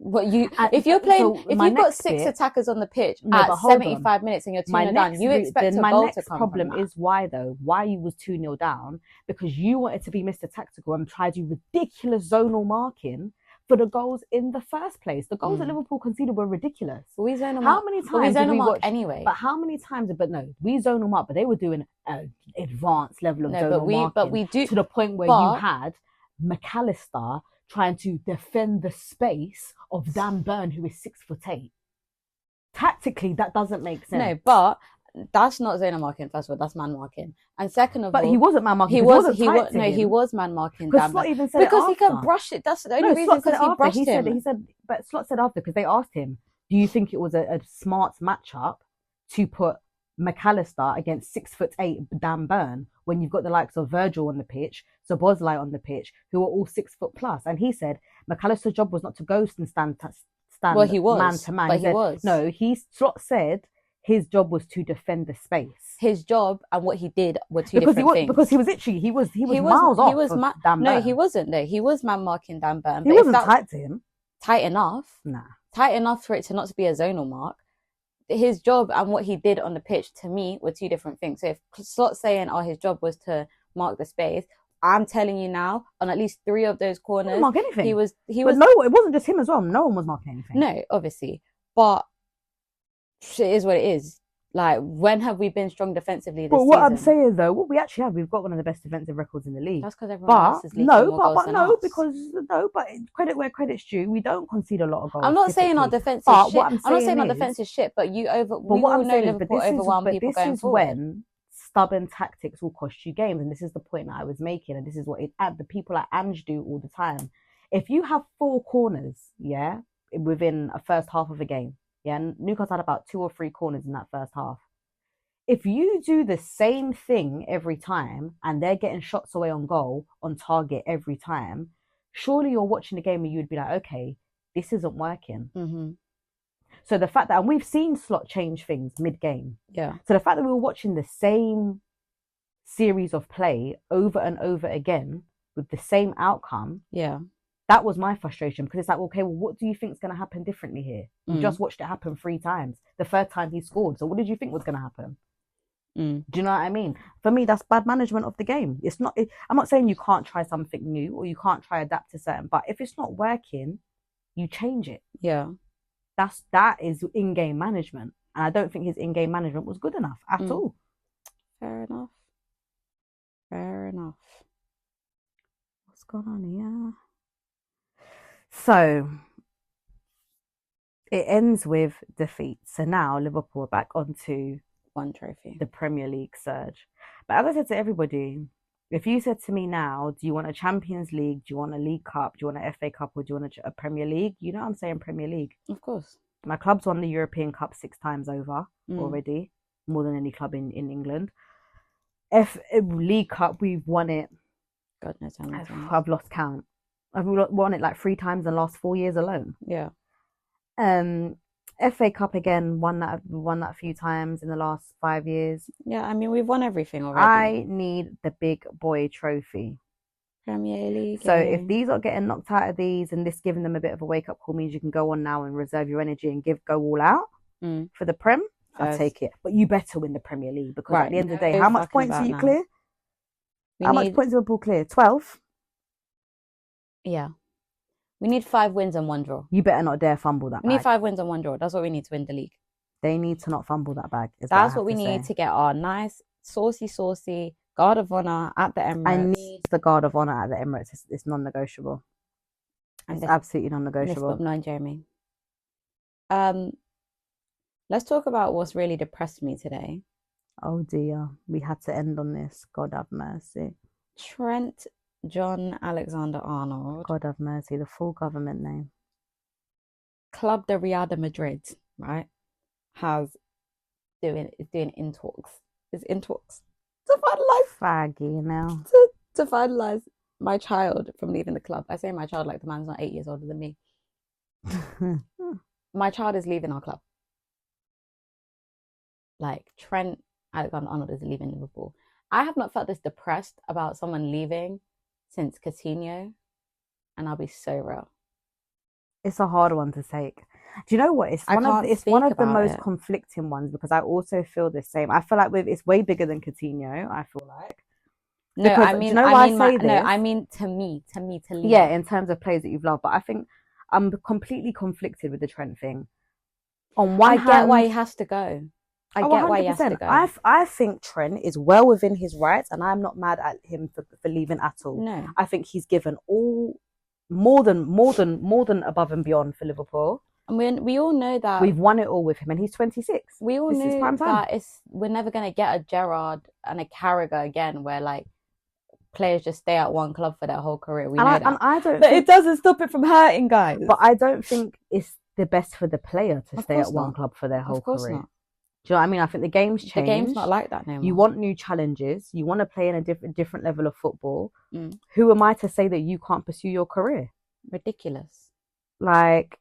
But if you've got 6 attackers on the pitch at 75 minutes and you're 2-0 down, you expect a goal to come. My next problem is why you was 2-0 down, because you wanted to be Mr. Tactical and try to do ridiculous zonal marking for the goals in the first place. The goals that Liverpool conceded were ridiculous. We zonal how many times did we watch anyway? But how many times? But no, we zone them up, but they were doing an advanced level of zonal marking. But we do to the point where you had McAllister trying to defend the space of Dan Burn, who is 6'8". Tactically, that doesn't make sense. No, but That's not zonal marking. First of all, that's man marking. And second of But all, he wasn't man marking. he was. He was man marking Because Dan Slot Burn even said because it he after. can brush it. That's the only No, reason Slot said because it he after. brushed He him. but Slot said after because they asked him, "Do you think it was a smart matchup to put McAllister against 6'8" Dan Burn when you've got the likes of Virgil on the pitch, Szoboszlai on the pitch, who are all 6 foot plus?" And he said McAllister's job was not to go and stand Well, he was. man to man. But he was. No, Slot said his job was to defend the space. His job and what he did were two different things. Because he was literally he was miles off. Dan Burn. No, he wasn't though. He was man marking Dan Burn. He wasn't tight to him. Tight enough. Nah. Tight enough for it to not to be a zonal mark. His job and what he did on the pitch to me were two different things. So if Slot's saying, "Oh, his job was to mark the space," I'm telling you now, on at least 3 of those corners, he didn't mark anything. He was. But no, it wasn't just him as well. No one was marking anything. No, obviously, but it is what it is. Like, when have we been strong defensively this season? What I'm saying though, what we actually have, we've got one of the best defensive records in the league. That's because everyone else is leaking more goals than us. But credit where credit's due. We don't concede a lot of goals. I'm not saying our defense is shit. I'm not saying our defense is shit, but we all know Liverpool overwhelm people going forward. This is when stubborn tactics will cost you games, and this is the point that I was making, and this is what the people at Ange do all the time. If you have 4 corners, yeah, within a first half of a game, yeah, and Newcastle had about 2 or 3 corners in that first half. If you do the same thing every time and they're getting shots away on goal, on target every time, surely you're watching the game and you'd be like, okay, this isn't working. Mm-hmm. So the fact that, and we've seen Slot change things mid-game. Yeah. So the fact that we were watching the same series of play over and over again with the same outcome, yeah, that was my frustration, because it's like, okay, well, what do you think is going to happen differently here? You just watched it happen 3 times. The third time he scored. So what did you think was going to happen? Do you know what I mean? For me, that's bad management of the game. It's not. I'm not saying you can't try something new or you can't try adapt to certain, but if it's not working, you change it. Yeah, that is in-game management, and I don't think his in-game management was good enough at all. Fair enough. What's going on here? So it ends with defeat. So now Liverpool are back onto 1 trophy, the Premier League surge. But as I said to everybody, if you said to me now, do you want a Champions League, do you want a League Cup, do you want an FA Cup, or do you want a Premier League? You know I'm saying Premier League. Of course. My club's won the European Cup 6 times over already, more than any club in England. League Cup, we've won it. God knows how many times. I've lost count. I've won it like 3 times in the last 4 years alone. Yeah. FA Cup again, won that a few times in the last 5 years. Yeah, I mean, we've won everything already. I need the big boy trophy. Premier League. So if these are getting knocked out of these, and this giving them a bit of a wake up call means you can go on now and reserve your energy and go all out for the Prem, I'll take it. But you better win the Premier League, because at the end of the day, how much points are you clear? How much points are Liverpool clear? 12? Yeah. We need 5 wins and 1 draw. You better not dare fumble that bag. We need 5 wins and 1 draw. That's what we need to win the league. They need to not fumble that bag. That's what we need to get our nice, saucy guard of honour at the Emirates. I need the guard of honour at the Emirates. It's non-negotiable. It's absolutely non-negotiable. List 9, Jeremy. Let's talk about what's really depressed me today. Oh dear. We had to end on this. God have mercy. Trent John Alexander-Arnold. God have mercy, the full government name. Club de Real Madrid, right? Is doing in talks. Is in talks to finalize. Faggy now. To finalize my child from leaving the club. I say my child like the man's not 8 years older than me. My child is leaving our club. Like, Trent Alexander-Arnold is leaving Liverpool. I have not felt this depressed about someone leaving since Coutinho, and I'll be so real. It's a hard one to take. Do you know what? It's one of the most conflicting ones, because I also feel the same. I feel like it's way bigger than Coutinho. I feel like. No, because, I mean, do you know why I say this? No, I mean to me to leave. Yeah, in terms of players that you've loved, but I think I'm completely conflicted with the Trent thing. On one hand, I get why he has to go. I get 100%. why he has to go. I think Trent is well within his rights, and I'm not mad at him for leaving at all. No, I think he's given all more than above and beyond for Liverpool. And we all know that We've won it all with him, and he's 26. we all This is know prime time. that we're never gonna get a Gerrard and a Carragher again, where like players just stay at one club for their whole career. We know that. And I don't. But it doesn't stop it from hurting, guys. But I don't think it's the best for the player to Of stay course at one not. club for their whole Of course career. not. Do you know what I mean? I think the game's changed. The game's not like that no more. You want new challenges. You want to play in a different level of football. Mm. Who am I to say that you can't pursue your career? Ridiculous. Like,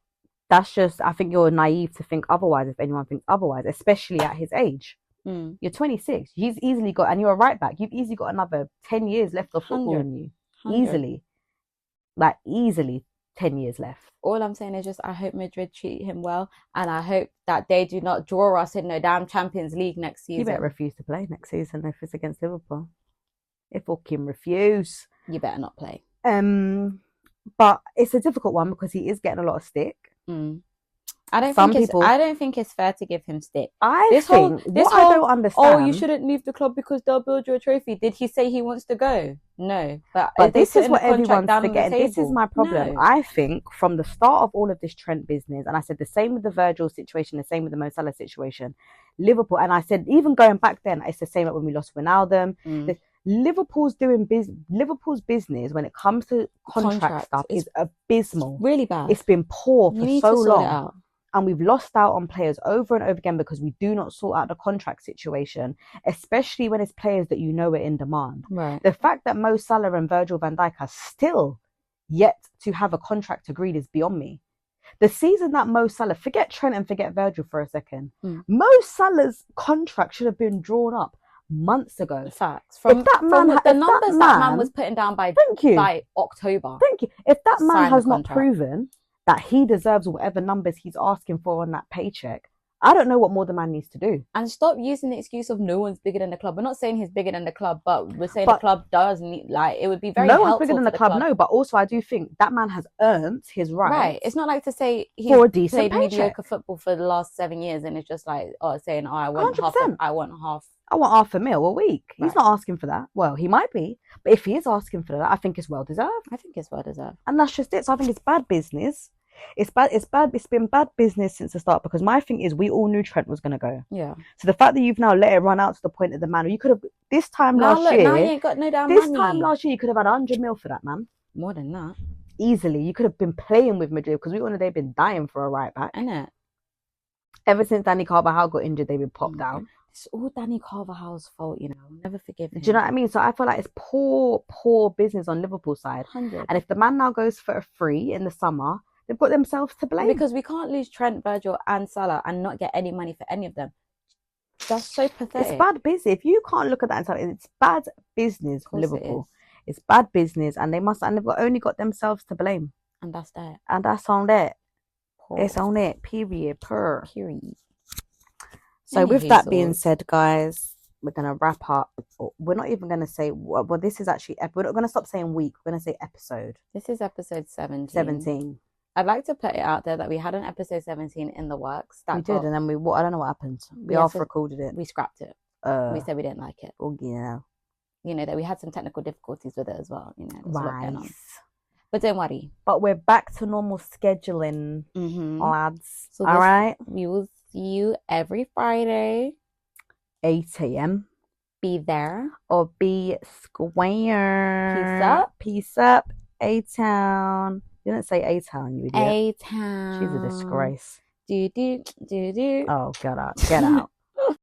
that's just, I think you're naive to think otherwise if anyone thinks otherwise, especially at his age. Mm. You're 26. He's easily got, and you're a right back. You've easily got another 10 years left of football 100. in you. 100. Easily. Like, easily 10 years left. All I'm saying is just I hope Madrid treat him well, and I hope that they do not draw us in no damn Champions League next season. You better refuse to play next season if it's against Liverpool. If fucking refuse. You better not play. But it's a difficult one because he is getting a lot of stick. Mm. I don't think it's fair to give him stick. I don't understand. Oh, you shouldn't leave the club because they'll build you a trophy. Did he say he wants to go? No. But this is what everyone's forgetting. This is my problem. No. I think from the start of all of this Trent business, and I said the same with the Virgil situation, the same with the Mo Salah situation, Liverpool, and I said even going back then, it's the same when we lost Ronaldo. Liverpool's business when it comes to contract stuff is abysmal. Really bad. It's been poor for so long. It and we've lost out on players over and over again because we do not sort out the contract situation, especially when it's players that you know are in demand. Right. The fact that Mo Salah and Virgil van Dijk are still yet to have a contract agreed is beyond me. The season that Mo Salah, forget Trent and forget Virgil for a second, Mo Salah's contract should have been drawn up months ago. Facts. From the numbers that man was putting down by October. Thank you. If that man has not proven that he deserves whatever numbers he's asking for on that paycheck, I don't know what more the man needs to do. And stop using the excuse of no one's bigger than the club. We're not saying he's bigger than the club, but we're saying the club does need, like, it would be very helpful. No one's bigger than the club, no, but also I do think that man has earned his right. Right. It's not like to say he's played mediocre football for the last 7 years and it's just like, saying, I want 100%. I want half a mil a week. He's not asking for that. Well, he might be, but if he is asking for that, I think it's well deserved. I think it's well deserved. And that's just it. So I think it's bad business. It's been bad business since the start because my thing is we all knew Trent was going to go. Yeah. So the fact that you've now let it run out to the point of the man, you could have last year. Now you ain't got no damn money. This time last year, you could have had 100 mil for that man. More than that. Easily. You could have been playing with Madrid because we all know they've been dying for a right back. Innit? Ever since Danny Carvajal got injured, they've been popped out. It's all Danny Carvajal's fault, you know. I'll never forgive him. Do you know what I mean? So I feel like it's poor business on Liverpool's side. 100. And if the man now goes for a free in the summer, they've got themselves to blame. Because we can't lose Trent, Virgil and Salah and not get any money for any of them. That's so pathetic. It's bad business. If you can't look at that and say it's bad business for Liverpool. It's bad business and they've only got themselves to blame. And that's that. And that's on that. It's on it. Period. Period. So with that being said, guys, we're going to wrap up. We're not even going to say, well, this is actually, we're not going to stop saying week. We're going to say episode. This is episode 17. 17. I'd like to put it out there that we had an episode 17 in the works. We did, and then I don't know what happened. We half recorded it. We scrapped it. We said we didn't like it. Oh, yeah. You know, that we had some technical difficulties with it as well. You know, right. But don't worry. But we're back to normal scheduling, lads. So all right. We will see you every Friday. 8 a.m. Be there. Or be square. Peace up. A-Town. You didn't say A-Town, you idiot. A-Town. She's a disgrace. Do. Oh, get out.